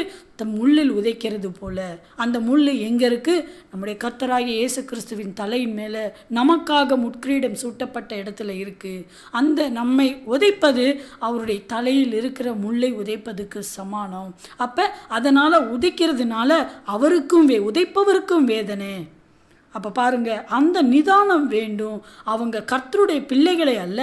முள்ளில் உதைக்கிறது போல. அந்த முள் எங்கே இருக்குது? நம்முடைய கர்த்தராகிய இயேசு கிறிஸ்துவின் தலையின் மேலே நமக்காக முட்கிரீடம் சூட்டப்பட்ட இடத்துல இருக்குது. அந்த நம்மை உதைப்பது அவருடைய தலையில் இருக்கிற முள்ளை உதைப்பதுக்கு சமானம். அப்போ அதனால் உதைக்கிறதுனால அவருக்கும் உதைப்பவருக்கும் வேதனை. அப்போ பாருங்கள், அந்த நிதானம் வேண்டும். அவங்க கர்த்தருடைய பிள்ளைகளை அல்ல,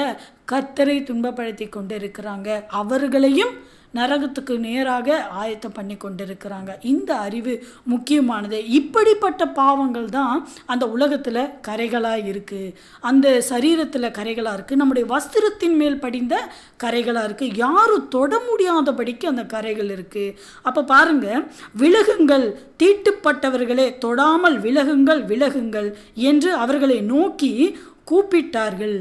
கர்த்தரை துன்பப்படுத்தி கொண்டு இருக்கிறாங்க. அவர்களையும் நரகத்துக்கு நேராக ஆயத்தம் பண்ணி கொண்டிருக்கிறாங்க. இந்த அறிவு முக்கியமானது. இப்படிப்பட்ட பாவங்கள் தான் அந்த உலகத்தில் கரைகளாக இருக்குது, அந்த சரீரத்தில் கரைகளாக இருக்குது, நம்முடைய வஸ்திரத்தின் மேல் படிந்த கரைகளாக இருக்குது. யாரும் தொட முடியாதபடிக்கு அந்த கரைகள் இருக்குது. அப்போ பாருங்கள், விலகுங்கள், தீட்டுப்பட்டவர்களே தொடாமல் விலகுங்கள், விலகுங்கள் என்று அவர்களை நோக்கி கூப்பிட்டார்கள்.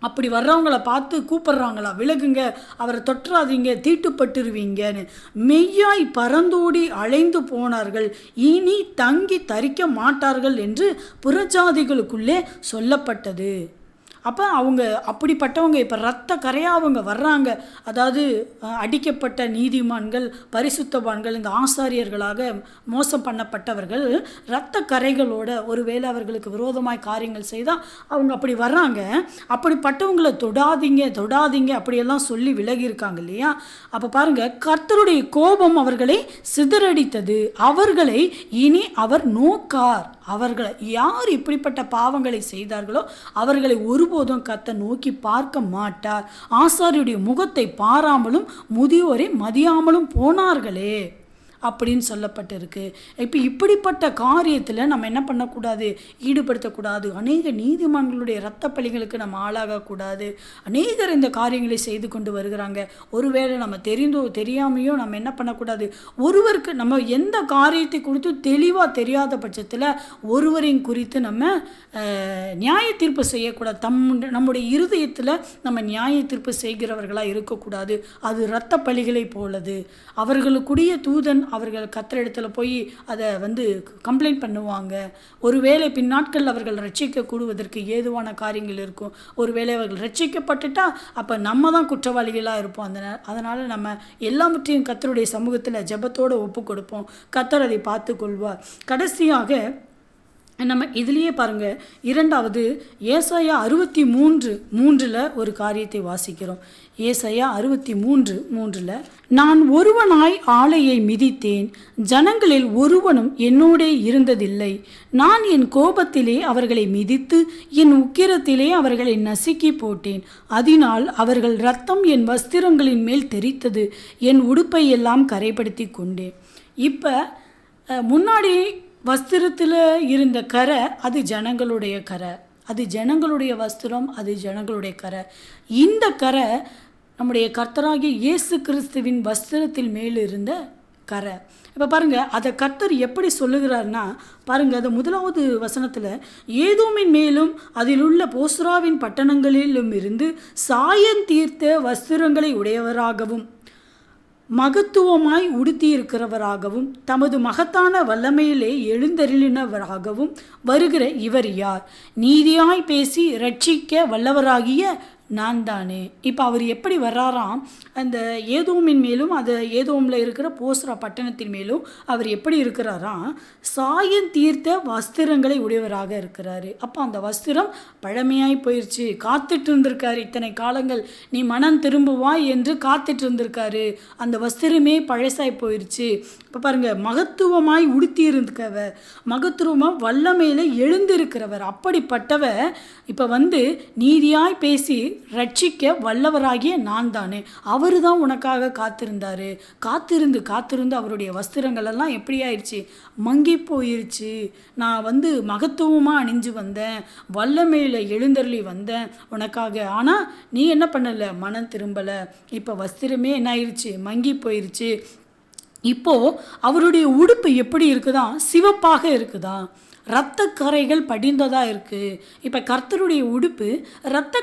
அப்படி வர்றவங்களை பார்த்து கூப்பிட்றாங்களா, விலகுங்க, அவரை தொற்றாதீங்க, தீட்டுப்பட்டுருவீங்கன்னு. மெய்யாய் பறந்தோடி அலைந்து போனார்கள், இனி தங்கி தரிக்க மாட்டார்கள் என்று புறஜாதிகளுக்குள்ளே சொல்லப்பட்டது. அப்போ அவங்க அப்படிப்பட்டவங்க இப்போ இரத்த கரையாக அவங்க வர்றாங்க. அதாவது அடிக்கப்பட்ட நீதிமான்கள், பரிசுத்தவான்கள், இந்த ஆசாரியர்களாக மோசம் பண்ணப்பட்டவர்கள் இரத்த கரைகளோட ஒருவேளை அவர்களுக்கு விரோதமாய் காரியங்கள் செய்தால் அவங்க அப்படி வர்றாங்க. அப்படிப்பட்டவங்களை தொடாதீங்க தொடாதீங்க அப்படியெல்லாம் சொல்லி விலகி இருக்காங்க இல்லையா? அப்போ பாருங்கள், கர்த்தருடைய கோபம் அவர்களை சிதறடித்தது, அவர்களை இனி அவர் நோக்கார். அவர்களை யார் இப்படிப்பட்ட பாவங்களை செய்தார்களோ அவர்களை ஒருபோதும் கர்த்தர் நோக்கி பார்க்க மாட்டார். ஆசாரியருடைய முகத்தை பாராமலும் முதியோரை மதியாமலும் போனார்களே அப்படின்னு சொல்லப்பட்டிருக்கு. இப்போ இப்படிப்பட்ட காரியத்தில் நம்ம என்ன பண்ணக்கூடாது, ஈடுபடுத்தக்கூடாது. அநேக நீதிமான்களுடைய இரத்த பலிகளுக்கு நம்ம ஆளாகக்கூடாது. அநேகர் இந்த காரியங்களை செய்து கொண்டு வருகிறாங்க. ஒருவேளை நம்ம தெரிந்தோ தெரியாமையோ நம்ம என்ன பண்ணக்கூடாது, ஒருவருக்கு நம்ம எந்த காரியத்தை குறித்து தெளிவாக தெரியாத பட்சத்தில் ஒருவரையும் குறித்து நம்ம நியாய தீர்ப்பு செய்யக்கூடாது. நம்முடைய இருதயத்தில் நம்ம நியாய தீர்ப்பு செய்கிறவர்களாக இருக்கக்கூடாது. அது இரத்த பலிகளை போலது. அவர்களுக்குரிய தூதன் அவர்கள் கர்த்தரிடத்தில் போய் அதை கம்ப்ளைண்ட் பண்ணுவாங்க. ஒருவேளை பின்னாட்கள் அவர்கள் ரட்சிக்க கூடுவதற்கு ஏதுவான காரியங்கள் இருக்கும். ஒருவேளை அவர்கள் ரட்சிக்கப்பட்டுட்டா அப்போ நம்ம தான் குற்றவாளிகளாக இருப்போம். அதனால் நம்ம எல்லாவற்றையும் கர்த்தருடைய சமூகத்தில் ஜெபத்தோடு ஒப்பு கொடுப்போம். கர்த்தர் அதை பார்த்து கொள்வார். கடைசியாக நம்ம இதுலேயே பாருங்கள், இரண்டாவது ஏசாயா 63:3 ஒரு காரியத்தை வாசிக்கிறோம். ஏசாயா 63:3, நான் ஒருவனாய் ஆலையை மிதித்தேன், ஜனங்களில் ஒருவனும் என்னோடே இருந்ததில்லை. நான் என் கோபத்திலே அவர்களை மிதித்து என் உக்கிரத்திலே அவர்களை நசுக்கி போட்டேன். அதனால் அவர்கள் இரத்தம் என் வஸ்திரங்களின் மேல் தெரித்தது, என் உடுப்பை எல்லாம் கரைப்படுத்தி கொண்டேன். இப்போ முன்னாடி வஸ்திரத்தில் இருந்த கரை அது ஜனங்களுடைய கரை, அது ஜனங்களுடைய வஸ்திரம், அது ஜனங்களுடைய கரை. இந்த கரை நம்முடைய கர்த்தராகிய இயேசு கிறிஸ்துவின் வஸ்திரத்தில் மேல் இருந்த கரை. இப்போ பாருங்கள், அதை கர்த்தர் எப்படி சொல்லுகிறார்னா பாருங்கள், அது 1வது வசனத்தில், ஏதோமின் மேலும் அதில் உள்ள போஸ்ராவின் பட்டணங்களிலும் இருந்து சாயம் தீர்த்த வஸ்திரங்களை உடையவராகவும் மகத்துவமாய் உடுத்தியிருக்கிறவராகவும் தமது மகத்தான வல்லமையிலே எழுந்தருளினவராகவும் வருகிற இவர் யார்? நீதியாய் பேசி ரட்சிக்க வல்லவராகிய நான் தானே. இப்போ அவர் எப்படி வர்றாராம், அந்த ஏதோமின் மேலும் அது ஏதோமில் இருக்கிற போஸ்ரா பட்டணத்தின் மேலும் அவர் எப்படி இருக்கிறாராம், சாயம் தீர்த்த வஸ்திரங்களை உடையவராக இருக்கிறாரு. அப்போ அந்த வஸ்திரம் பழமையாய் போயிடுச்சு. காத்துட்டு இருந்திருக்காரு இத்தனை காலங்கள், நீ மனம் திரும்புவாய் என்று காத்துட்டு இருந்திருக்காரு. அந்த வஸ்திரமே பழசாய் போயிடுச்சு. இப்போ பாருங்கள், மகத்துவமாய் உடுத்தி இருந்தவர், மகத்துவமாக வல்லமையில் எழுந்திருக்கிறவர், அப்படிப்பட்டவர் இப்போ வந்து நீதியாய் பேசி ரட்சிக்க வல்லவராகிய நான் தானே. அவர் தான் உனக்காக காத்திருந்தார். காத்திருந்து அவருடைய வஸ்திரங்கள் எல்லாம் எப்படி ஆயிடுச்சு, மங்கி போயிருச்சு. நான் வந்து மகத்துவமாக அணிஞ்சு வந்தேன், வல்லமையில் எழுந்தருளி வந்தேன் உனக்காக. ஆனால் நீ என்ன பண்ணலை, மனம் திரும்பலை. இப்போ வஸ்திரமே என்ன ஆயிடுச்சு, மங்கி போயிருச்சு. இப்போது அவருடைய உடுப்பு எப்படி இருக்குதா, சிவப்பாக இருக்குதா, இரத்த கரைகள் படிந்ததாக இருக்குது. இப்போ கர்த்தருடைய உடுப்பு இரத்த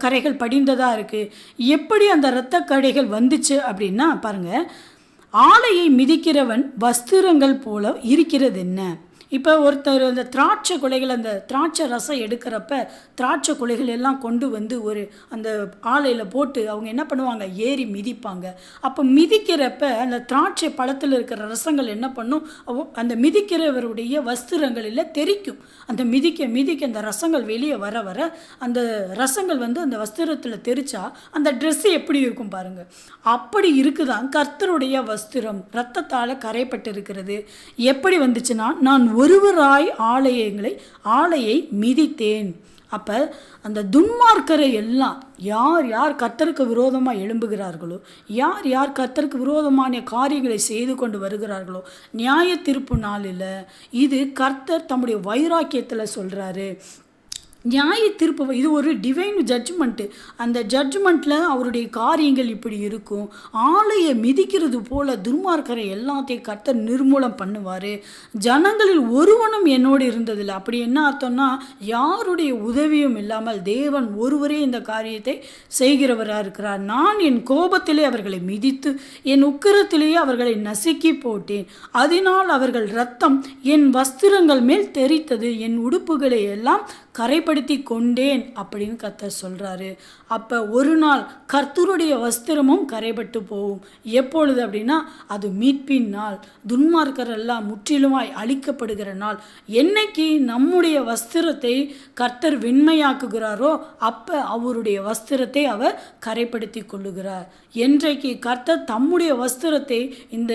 கரைகள் படிந்ததாக இருக்குது. எப்படி அந்த இரத்த கரைகள் வந்துச்சு அப்படின்னா பாருங்கள், ஆலையை மிதிக்கிறவன் வஸ்திரங்கள் போல இருக்கிறது என்ன. இப்போ ஒருத்தர் அந்த திராட்சை கொலைகள், அந்த திராட்சை ரசம் எடுக்கிறப்ப திராட்சை கொலைகள் எல்லாம் கொண்டு வந்து ஒரு அந்த ஆலையில் போட்டு அவங்க என்ன பண்ணுவாங்க, ஏறி மிதிப்பாங்க. அப்போ மிதிக்கிறப்ப அந்த திராட்சை பழத்தில் இருக்கிற ரசங்கள் என்ன பண்ணும், அந்த மிதிக்கிறவருடைய வஸ்திரங்களில் தெரிக்கும். அந்த மிதிக்க அந்த ரசங்கள் வெளியே வர வர அந்த ரசங்கள் வந்து அந்த வஸ்திரத்தில் தெரிச்சா அந்த ட்ரெஸ்ஸு எப்படி இருக்கும் பாருங்கள். அப்படி இருக்குதான் கர்த்தருடைய வஸ்திரம், இரத்தத்தால் கரைப்பட்டு இருக்கிறது. எப்படி வந்துச்சுன்னா, நான் ஒருவராய் ஆலையை மிதித்தேன். அப்போ அந்த துன்மார்க்கரை எல்லாம் யார் யார் கர்த்தருக்கு விரோதமாக எழும்புகிறார்களோ, யார் யார் கர்த்தருக்கு விரோதமான காரியங்களை செய்து கொண்டு வருகிறார்களோ, நியாய தீர்ப்பு நாளில் இது கர்த்தர் தம்முடைய வைராக்கியத்தில் சொல்கிறாரு. நியாய தீர்ப்பு, இது ஒரு டிவைன் ஜட்ஜ்மெண்ட்டு. அந்த ஜட்ஜ்மெண்ட்டில் அவருடைய காரியங்கள் இப்படி இருக்கும். ஆலையை மிதிக்கிறது போல் துன்மார்க்கரை எல்லாத்தையும் கர்த்தர் நிர்மூலம் பண்ணுவார். ஜனங்களில் ஒருவனும் என்னோடு இருந்ததில்லை. அப்படி என்ன அர்த்தம்னா, யாருடைய உதவியும் இல்லாமல் தேவன் ஒருவரே இந்த காரியத்தை செய்கிறவராக இருக்கிறார். நான் என் கோபத்திலே அவர்களை மிதித்து என் உக்கிரத்திலேயே அவர்களை நசுக்கி போட்டேன். அதனால் அவர்கள் இரத்தம் என் வஸ்திரங்கள் மேல் தெரித்தது, என் உடுப்புகளை எல்லாம் கரைப்படுத்தி கொண்டேன் அப்படின்னு கர்த்தர் சொல்கிறாரு. அப்போ ஒரு நாள் கர்த்தருடைய வஸ்திரமும் கரைப்பட்டு போகும். எப்பொழுது அப்படின்னா, அது மீட்பின் நாள், துன்மார்க்கரெல்லாம் முற்றிலுமாய் அழிக்கப்படுகிற நாள். என்னைக்கு நம்முடைய வஸ்திரத்தை கர்த்தர் வெண்மையாக்குகிறாரோ அப்போ அவருடைய வஸ்திரத்தை அவர் கரைப்படுத்தி கொள்ளுகிறார். என்றைக்கு கர்த்தர் தம்முடைய வஸ்திரத்தை இந்த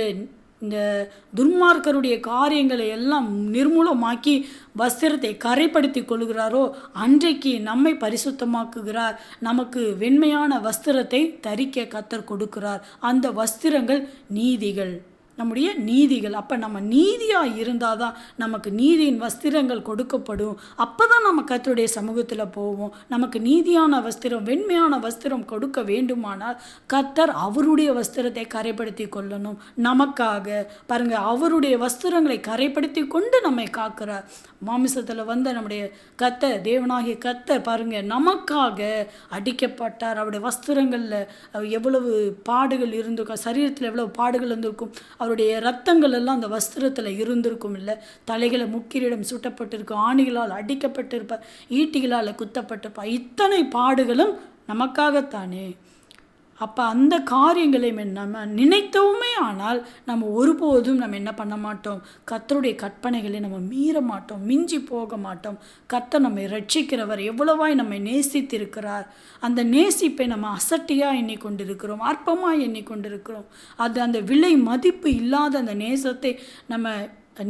துன்மார்க்கருடைய காரியங்களை எல்லாம் நிர்மூலமாக்கி வஸ்திரத்தை கரைப்படுத்தி கொள்கிறாரோ அன்றைக்கு நம்மை பரிசுத்தமாக்குகிறார். நமக்கு வெண்மையான வஸ்திரத்தை தரிக்க கர்த்தர் கொடுக்கிறார். அந்த வஸ்திரங்கள் நீதிகள், நம்முடைய நீதிகள். அப்போ நம்ம நீதியாக இருந்தால் தான் நமக்கு நீதியின் வஸ்திரங்கள் கொடுக்கப்படும். அப்போ தான் நம்ம கர்த்தருடைய சமூகத்தில் போவோம். நமக்கு நீதியான வஸ்திரம், வெண்மையான வஸ்திரம் கொடுக்க வேண்டுமானால் கர்த்தர் அவருடைய வஸ்திரத்தை கரைப்படுத்தி கொள்ளணும். நமக்காக பாருங்கள், அவருடைய வஸ்திரங்களை கரைப்படுத்தி கொண்டு நம்மை காக்கிறார். மாமிசத்தில் வந்த நம்முடைய கர்த்தர், தேவனாகிய கர்த்தர் பாருங்கள், நமக்காக அடிக்கப்பட்டார். அவருடைய வஸ்திரங்களில் எவ்வளவு பாடுகள் இருந்திருக்கும், சரீரத்தில் எவ்வளவு பாடுகள் இருந்திருக்கும், அவருடைய இரத்தங்கள் எல்லாம் அந்த வஸ்திரத்தில் இருந்திருக்கும். இல்லை, தலைகளை முக்கிரிடம் சுட்டப்பட்டிருக்கும், ஆணிகளால் அடிக்கப்பட்டிருப்பார், ஈட்டிகளால் குத்தப்பட்டிருப்பார். இத்தனை பாடுகளும் நமக்காகத்தானே. அப்போ அந்த காரியங்களை நம்ம நினைத்தவுமே ஆனால் நம்ம ஒருபோதும் நம்ம என்ன பண்ண மாட்டோம், கர்த்தருடைய கற்பனைகளை நம்ம மீற மாட்டோம், மிஞ்சி போக மாட்டோம். கர்த்தர் நம்மை ரட்சிக்கிறவர், எவ்வளவாய் நம்மை நேசித்திருக்கிறார். அந்த நேசிப்பை நம்ம அசட்டியாக எண்ணிக்கொண்டிருக்கிறோம், அற்பமாக எண்ணிக்கொண்டிருக்கிறோம். அது அந்த விலை மதிப்பு இல்லாத அந்த நேசத்தை நம்ம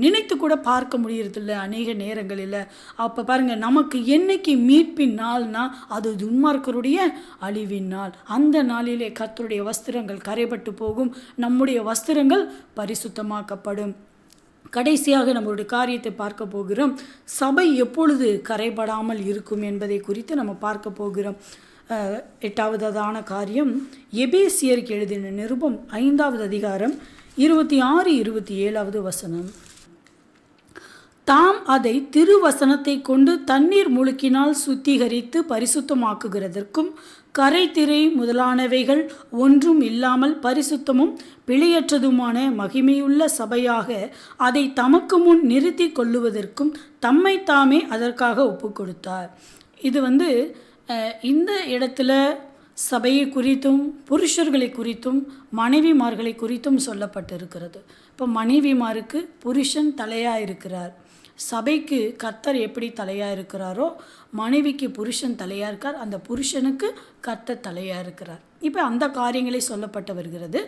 நினைத்து கூட பார்க்க முடியறதில்ல அநேக நேரங்களில். அப்போ பாருங்கள், நமக்கு என்னைக்கு மீட்பின் நாள்னா அது துன்மார்க்கருடைய அழிவின் நாள். அந்த நாளிலே கர்த்தருடைய வஸ்திரங்கள் கரைபட்டு போகும், நம்முடைய வஸ்திரங்கள் பரிசுத்தமாக்கப்படும். கடைசியாக நம்மளுடைய காரியத்தை பார்க்க போகிறோம். சபை எப்பொழுது கரைபடாமல் இருக்கும் என்பதை குறித்து நம்ம பார்க்க போகிறோம். 8வது காரியம், எபேசியருக்கு எழுதின நிருபம் 5வது அதிகாரம் 26-27 வசனம். தாம் அதை திருவசனத்தை கொண்டு தண்ணீர் முழுக்கினால் சுத்திகரித்து பரிசுத்தமாக்குகிறதற்கும் கரை திரை முதலானவைகள் ஒன்றும் இல்லாமல் பரிசுத்தமும் பிழையற்றதுமான மகிமையுள்ள சபையாக அதை தமக்கு முன் நிறுத்தி கொள்ளுவதற்கும் தம்மை தாமே அதற்காக ஒப்பு கொடுத்தார். இது இந்த இடத்துல சபையை குறித்தும் புருஷர்களை குறித்தும் மனைவிமார்களை குறித்தும் சொல்லப்பட்டிருக்கிறது. இப்போ மனைவிமாருக்கு புருஷன் தலையாக இருக்கிறார். சபைக்கு கர்த்தர் எப்படி தலையாக இருக்கிறாரோ மனைவிக்கு புருஷன் தலையாக இருக்கார். அந்த புருஷனுக்கு கர்த்தர் தலையாக இருக்கிறார். இப்போ அந்த காரியங்களே சொல்லப்பட்டு வருகிறது.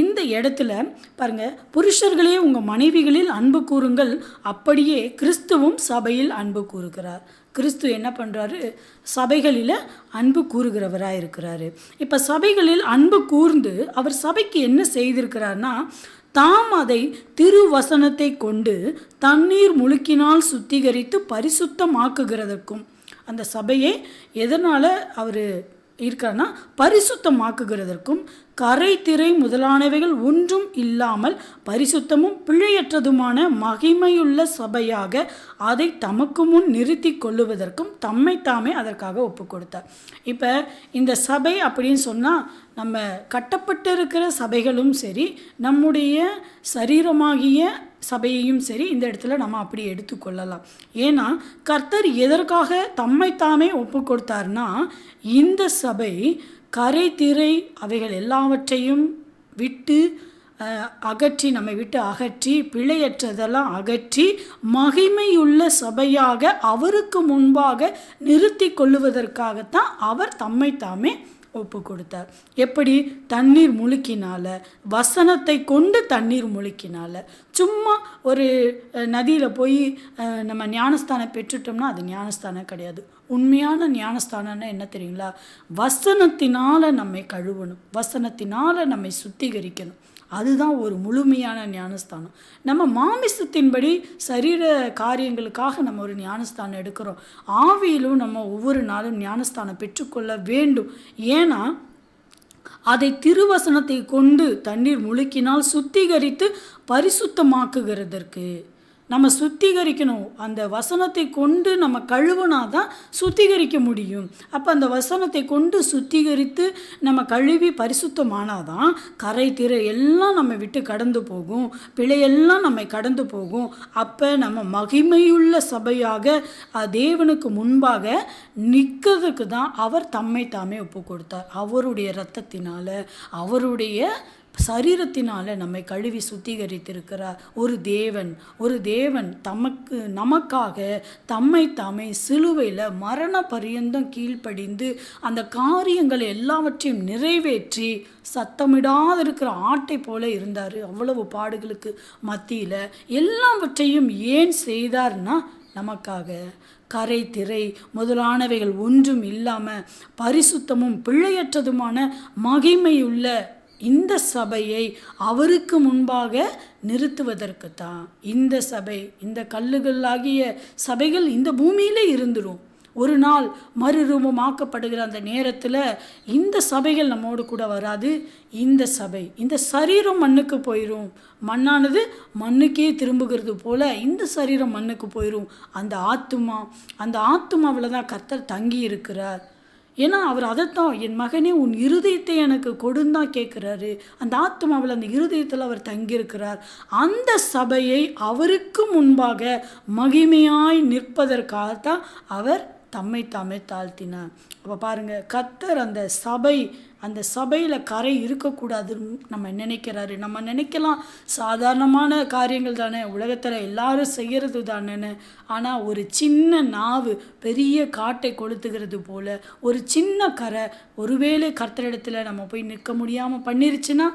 இந்த இடத்துல பாருங்கள், புருஷர்களே உங்கள் மனைவிகளில் அன்பு கூறுங்கள், அப்படியே கிறிஸ்துவும் சபையில் அன்பு கூறுகிறார். கிறிஸ்து என்ன பண்ணுறாரு? சபைகளில் அன்பு கூறுகிறவராக இருக்கிறாரு. இப்போ சபைகளில் அன்பு கூர்ந்து அவர் சபைக்கு என்ன செய்திருக்கிறார்னா, தாம் அதை திருவசனத்தை கொண்டு தண்ணீர் முழுக்கினால் சுத்திகரித்து பரிசுத்தமாக்குகிறதற்கும், அந்த சபையை எதனால் அவர் இருக்காருன்னா பரிசுத்தமாக்குகிறதற்கும், கரை திரை முதலானவைகள் ஒன்றும் இல்லாமல் பரிசுத்தமும் பிழையற்றதுமான மகிமையுள்ள சபையாக அதை தமக்கு முன் நிறுத்தி கொள்ளுவதற்கும் தம்மை தாமே அதற்காக ஒப்பு கொடுத்தார். இப்போ இந்த சபை அப்படின்னு சொன்னால் நம்ம கட்டப்பட்டிருக்கிற சபைகளும் சரி, நம்முடைய சரீரமாகிய சபையையும் சரி இந்த இடத்துல நம்ம அப்படி எடுத்துக்கொள்ளலாம். ஏன்னா கர்த்தர் எதற்காக தம்மை தாமே ஒப்பு கொடுத்தார்னா, இந்த சபை கரை திரை அவைகள் எல்லாவற்றையும் விட்டு அகற்றி, நம்மை விட்டு அகற்றி, பிழையற்றதெல்லாம் அகற்றி மகிமையுள்ள சபையாக அவருக்கு முன்பாக நிறுத்தி கொள்ளுவதற்காகத்தான் அவர் தம்மை தாமே ஒப்பு கொடுத்தார். எப்படி? தண்ணீர் முழுக்கினால, வசனத்தை கொண்டு தண்ணீர் முழுக்கினால. சும்மா ஒரு நதியில் போய் நம்ம ஞானஸ்தானம் பெற்றுட்டோம்னா அது ஞானஸ்தானம் கிடையாது. உண்மையான ஞானஸ்தானம்னா என்ன தெரியுங்களா? வசனத்தினால் நம்மை கழுவணும், வசனத்தினால் நம்மை சுத்திகரிக்கணும். அதுதான் ஒரு முழுமையான ஞானஸ்தானம். நம்ம மாமிசத்தின்படி சரீர காரியங்களுக்காக நம்ம ஒரு ஞானஸ்தானம் எடுக்கிறோம். ஆவியிலும் நம்ம ஒவ்வொரு நாளும் ஞானஸ்தானம் பெற்றுக்கொள்ள வேண்டும். ஏன்னா அதை திருவசனத்தை கொண்டு தண்ணீர் முழுக்கினால் சுத்திகரித்து பரிசுத்தமாக்குகிறதற்கு நம்ம சுத்திகரிக்கணும். அந்த வசனத்தை கொண்டு நம்ம கழுவுனா தான் சுத்திகரிக்க முடியும். அப்போ அந்த வசனத்தை கொண்டு சுத்திகரித்து நம்ம கழுவி பரிசுத்தமானாதான் கரை திரை எல்லாம் நம்ம விட்டு கடந்து போகும், பிழையெல்லாம் நம்மை கடந்து போகும். அப்போ நம்ம மகிமையுள்ள சபையாக தேவனுக்கு முன்பாக நிற்கிறதுக்கு தான் அவர் தம்மை தாமே ஒப்பு கொடுத்தார். அவருடைய இரத்தத்தினால, அவருடைய சரீரத்தினால நம்மை கழுவி சுத்திகரித்திருக்கிறார். ஒரு தேவன் நமக்காக தம்மை தாமே சிலுவையில் மரண பரியந்தம் கீழ்ப்படிந்து அந்த காரியங்களை எல்லாவற்றையும் நிறைவேற்றி சத்தமிடாது இருக்கிற ஆட்டை போல இருந்தார். அவ்வளவு பாடுகளுக்கு மத்தியில் எல்லாவற்றையும் ஏன் செய்தார்னா, நமக்காக கரை திரை முதலானவைகள் ஒன்றும் இல்லாமல் பரிசுத்தமும் பிழையற்றதுமான மகிமையுள்ள இந்த சபையை அவருக்கு முன்பாக நிறுத்துவதற்கு தான். இந்த சபை, இந்த கல்லுகளாகிய சபைகள் இந்த பூமியிலே இருந்துரும். ஒரு நாள் மறுரூபமாக்கப்படுகிற அந்த நேரத்தில் இந்த சபைகள் நம்மோடு கூட வராது. இந்த சபை, இந்த சரீரம் மண்ணுக்கு போயிடும். மண்ணானது மண்ணுக்கே திரும்புகிறது போல இந்த சரீரம் மண்ணுக்கு போயிடும். அந்த ஆத்துமாவில் தான் கர்த்தர் தங்கி இருக்கிறார். ஏன்னா அவர் அதைத்தான், என் மகனே உன் இருதயத்தை எனக்கு கொடுந்தான் கேட்குறாரு. அந்த ஆத்மாவில், அந்த இருதயத்தில் அவர் தங்கியிருக்கிறார். அந்த சபையை அவருக்கு முன்பாக மகிமையாய் நிற்பதற்காகத்தான் அவர் தம்மை தாமே தாழ்த்தினார். அப்போ பாருங்கள், கர்த்தர் அந்த சபையில் கரை இருக்கக்கூடாதுன்னு நம்ம நினைக்கிறாரு. நம்ம நினைக்கலாம் சாதாரணமான காரியங்கள் தானே, உலகத்தில் எல்லாரும் செய்கிறது தானேன்னு. ஆனால் ஒரு சின்ன நாவு பெரிய காட்டை கொளுத்துகிறது போல் ஒரு சின்ன கரை ஒருவேளை கர்த்தரிடத்தில் நம்ம போய் நிற்க முடியாமல் பண்ணிருச்சுன்னா,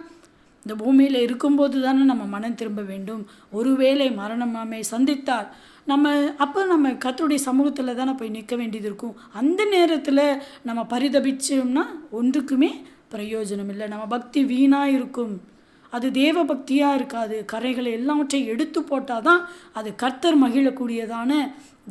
இந்த பூமியில் இருக்கும்போது தானே நம்ம மனம் திரும்ப வேண்டும். ஒருவேளை மரணம் நம்மை சந்தித்தார், நம்ம கர்த்தருடைய சமூகத்தில் தானே போய் நிற்க வேண்டியது இருக்கும். அந்த நேரத்தில் நம்ம பரிதபிச்சோம்னா ஒன்றுக்குமே பிரயோஜனம் இல்லை. நம்ம பக்தி வீணாக இருக்கும், அது தேவ பக்தியாக இருக்காது. கரைகளை எல்லாவற்றையும் எடுத்து போட்டால் தான் அது கர்த்தர் மகிழக்கூடியதான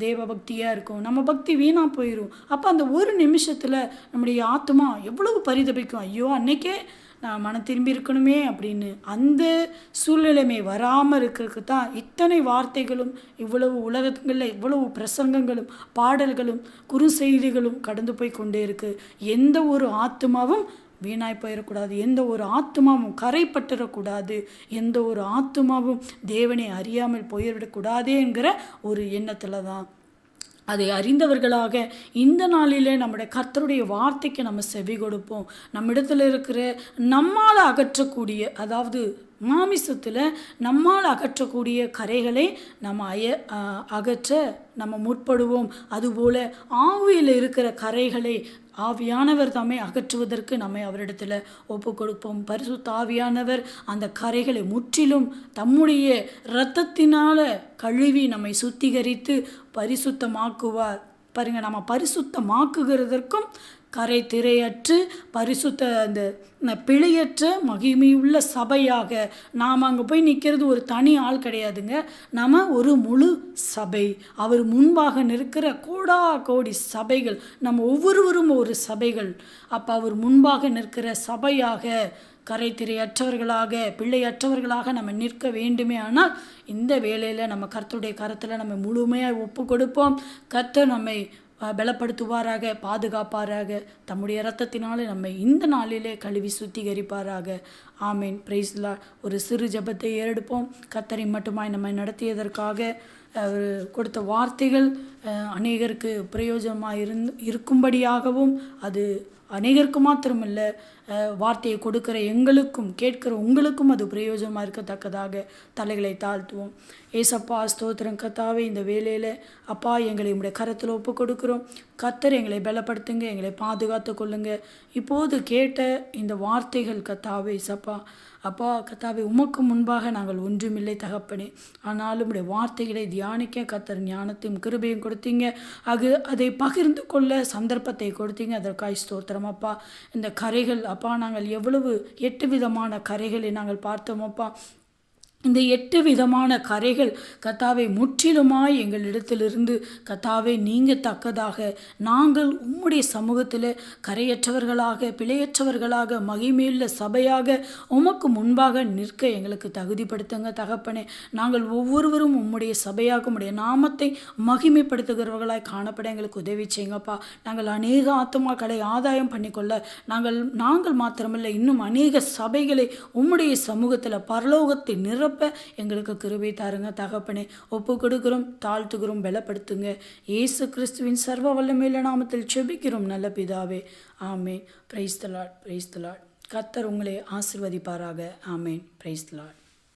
தேவ பக்தியாக இருக்கும். நம்ம பக்தி வீணாக போயிடும். அப்போ அந்த ஒரு நிமிஷத்தில் நம்முடைய ஆத்மா எவ்வளவு பரிதபிக்கும், ஐயோ அன்னைக்கே நான் மனம் திரும்பி இருக்கணுமே அப்படின்னு. அந்த சூழ்நிலைமை வராமல் இருக்கிறதுக்கு தான் இத்தனை வார்த்தைகளும், இவ்வளவு உலகங்களில் இவ்வளவு பிரசங்கங்களும் பாடல்களும் குறுஞ்செய்திகளும் கடந்து போய் கொண்டே இருக்குது. எந்த ஒரு ஆத்மாவும் வீணாய் போயிடக்கூடாது, எந்த ஒரு ஆத்மாவும் கரைப்பட்டுடக்கூடாது, எந்த ஒரு ஆத்மாவும் தேவனை அறியாமல் போயிடக்கூடாதேங்கிற ஒரு எண்ணத்தில் தான். அதை அறிந்தவர்களாக இந்த நாளிலே நம்முடைய கர்த்தருடைய வார்த்தைக்கு நம்ம செவி கொடுப்போம். நம்மிடத்தில் இருக்கிற நம்மால் அகற்றக்கூடிய, அதாவது மாமிசத்தில் நம்மால் அகற்றக்கூடிய கரைகளை நம்ம அகற்ற நம்ம முற்படுவோம். அதுபோல் ஆவியில் இருக்கிற கரைகளை ஆவியானவர் தாமே அகற்றுவதற்கு நம்மை அவரிடத்தில் ஒப்பு கொடுப்போம். பரிசுத்த ஆவியானவர் அந்த கரைகளை முற்றிலும் தம்முடைய இரத்தத்தினால் கழுவி நம்மை சுத்திகரித்து பரிசுத்தமாக்குவார். பாருங்க, நம்ம பரிசுத்தமாக்குகிறதற்கும் கரை திரையற்று பரிசுத்த அந்த பிழையற்ற மகிமையுள்ள சபையாக நாம் அங்கே போய் நிற்கிறது ஒரு தனி ஆள் கிடையாதுங்க. நம்ம ஒரு முழு சபை. அவர் முன்பாக நிற்கிற கோடா கோடி சபைகள், நம்ம ஒவ்வொருவரும் ஒரு சபைகள். அப்போ அவர் முன்பாக நிற்கிற சபையாக கரை திரையற்றவர்களாக பிள்ளையற்றவர்களாக நம்ம நிற்க வேண்டுமே. ஆனால் இந்த வேளையில் நம்ம கர்த்தருடைய கரத்தில் நம்ம முழுமையாக ஒப்பு கொடுப்போம். கர்த்தர் நம்மை பலப்படுத்துவாராக, பாதுகாப்பாராக, தம்முடைய இரத்தத்தினாலே நம்மை இந்த நாளிலே கழுவி சுத்திகரிப்பாராக. ஆமீன். Price the Lord. ஒரு சிறு ஜெபத்தை ஏறெடுப்போம். கர்த்தரை மட்டுமாய் நம்மை நடத்தியதற்காக, அவர் கொடுத்த வார்த்தைகள் அநேகருக்கு பிரயோஜனமாக இருக்கும்படியாகவும், அது அநேகருக்கு மாத்திரமல்ல, வார்த்தையை கொடுக்கிற எங்களுக்கும் கேட்கிற உங்களுக்கும் அது பிரயோஜனமாக இருக்கத்தக்கதாக தலைகளை தாழ்த்துவோம். ஏசப்பா, ஸ்தோத்திரம் கர்த்தாவே. இந்த வேளையில் அப்பா, எங்களை உங்களுடைய கரத்தில் ஒப்பு கொடுக்குறோம். கர்த்தர் எங்களை பலப்படுத்துங்க, எங்களை பாதுகாத்து கொள்ளுங்க. இப்போது கேட்ட இந்த வார்த்தைகள் கர்த்தாவே ஏசப்பா, அப்பா கர்த்தாவே, உமக்கு முன்பாக நாங்கள் ஒன்றுமில்லை தகப்பனே. ஆனாலும் உடைய வார்த்தைகளை தியானிக்க கர்த்தர் ஞானத்தையும் கிருபையும் கொடுத்தீங்க. அதை பகிர்ந்து கொள்ள சந்தர்ப்பத்தை கொடுத்தீங்க. அதற்காய் ஸ்தோத்திரம் அப்பா. இந்த கரைகள் அப்பா, நாங்கள் எவ்வளவு 8 விதமான கரைகளை நாங்கள் பார்த்தோம் அப்பா. இந்த 8 விதமான கரைகள் கர்த்தாவே முற்றிலுமாய் எங்களிடத்திலிருந்து கர்த்தாவே நீங்க தக்கதாக நாங்கள் உம்முடைய சமூகத்தில் கரையற்றவர்களாக பிழையற்றவர்களாக மகிமையுள்ள சபையாக உமக்கு முன்பாக நிற்க எங்களுக்கு தகுதிப்படுத்துங்க தகப்பனே. நாங்கள் ஒவ்வொருவரும் உம்முடைய சபையாக உம்முடைய நாமத்தை மகிமைப்படுத்துகிறவர்களாய் காணப்பட எங்களுக்கு உதவி செய்யுங்கப்பா. நாங்கள் அநேக ஆத்துமாக்களை ஆதாயம் பண்ணிக்கொள்ள நாங்கள் மாத்திரமல்ல, இன்னும் அநேக சபைகளை உம்முடைய சமூகத்தில் பரலோகத்தை நிரப்ப எங்களுக்கு கிருபை தாருங்க தகப்பனே. ஒப்பு கொடுக்கிறோம், தாழ்த்துகிறோம், பலப்படுத்துங்க. இயேசு கிறிஸ்துவின் சர்வ வல்லமையுள்ள நாமத்தில் செபிக்கிறோம் நல்ல பிதாவே. ஆமேன். Praise the lord. Praise the lord. கர்த்தர் உங்களை ஆசீர்வதிப்பாராக. ஆமேன். Praise the Lord.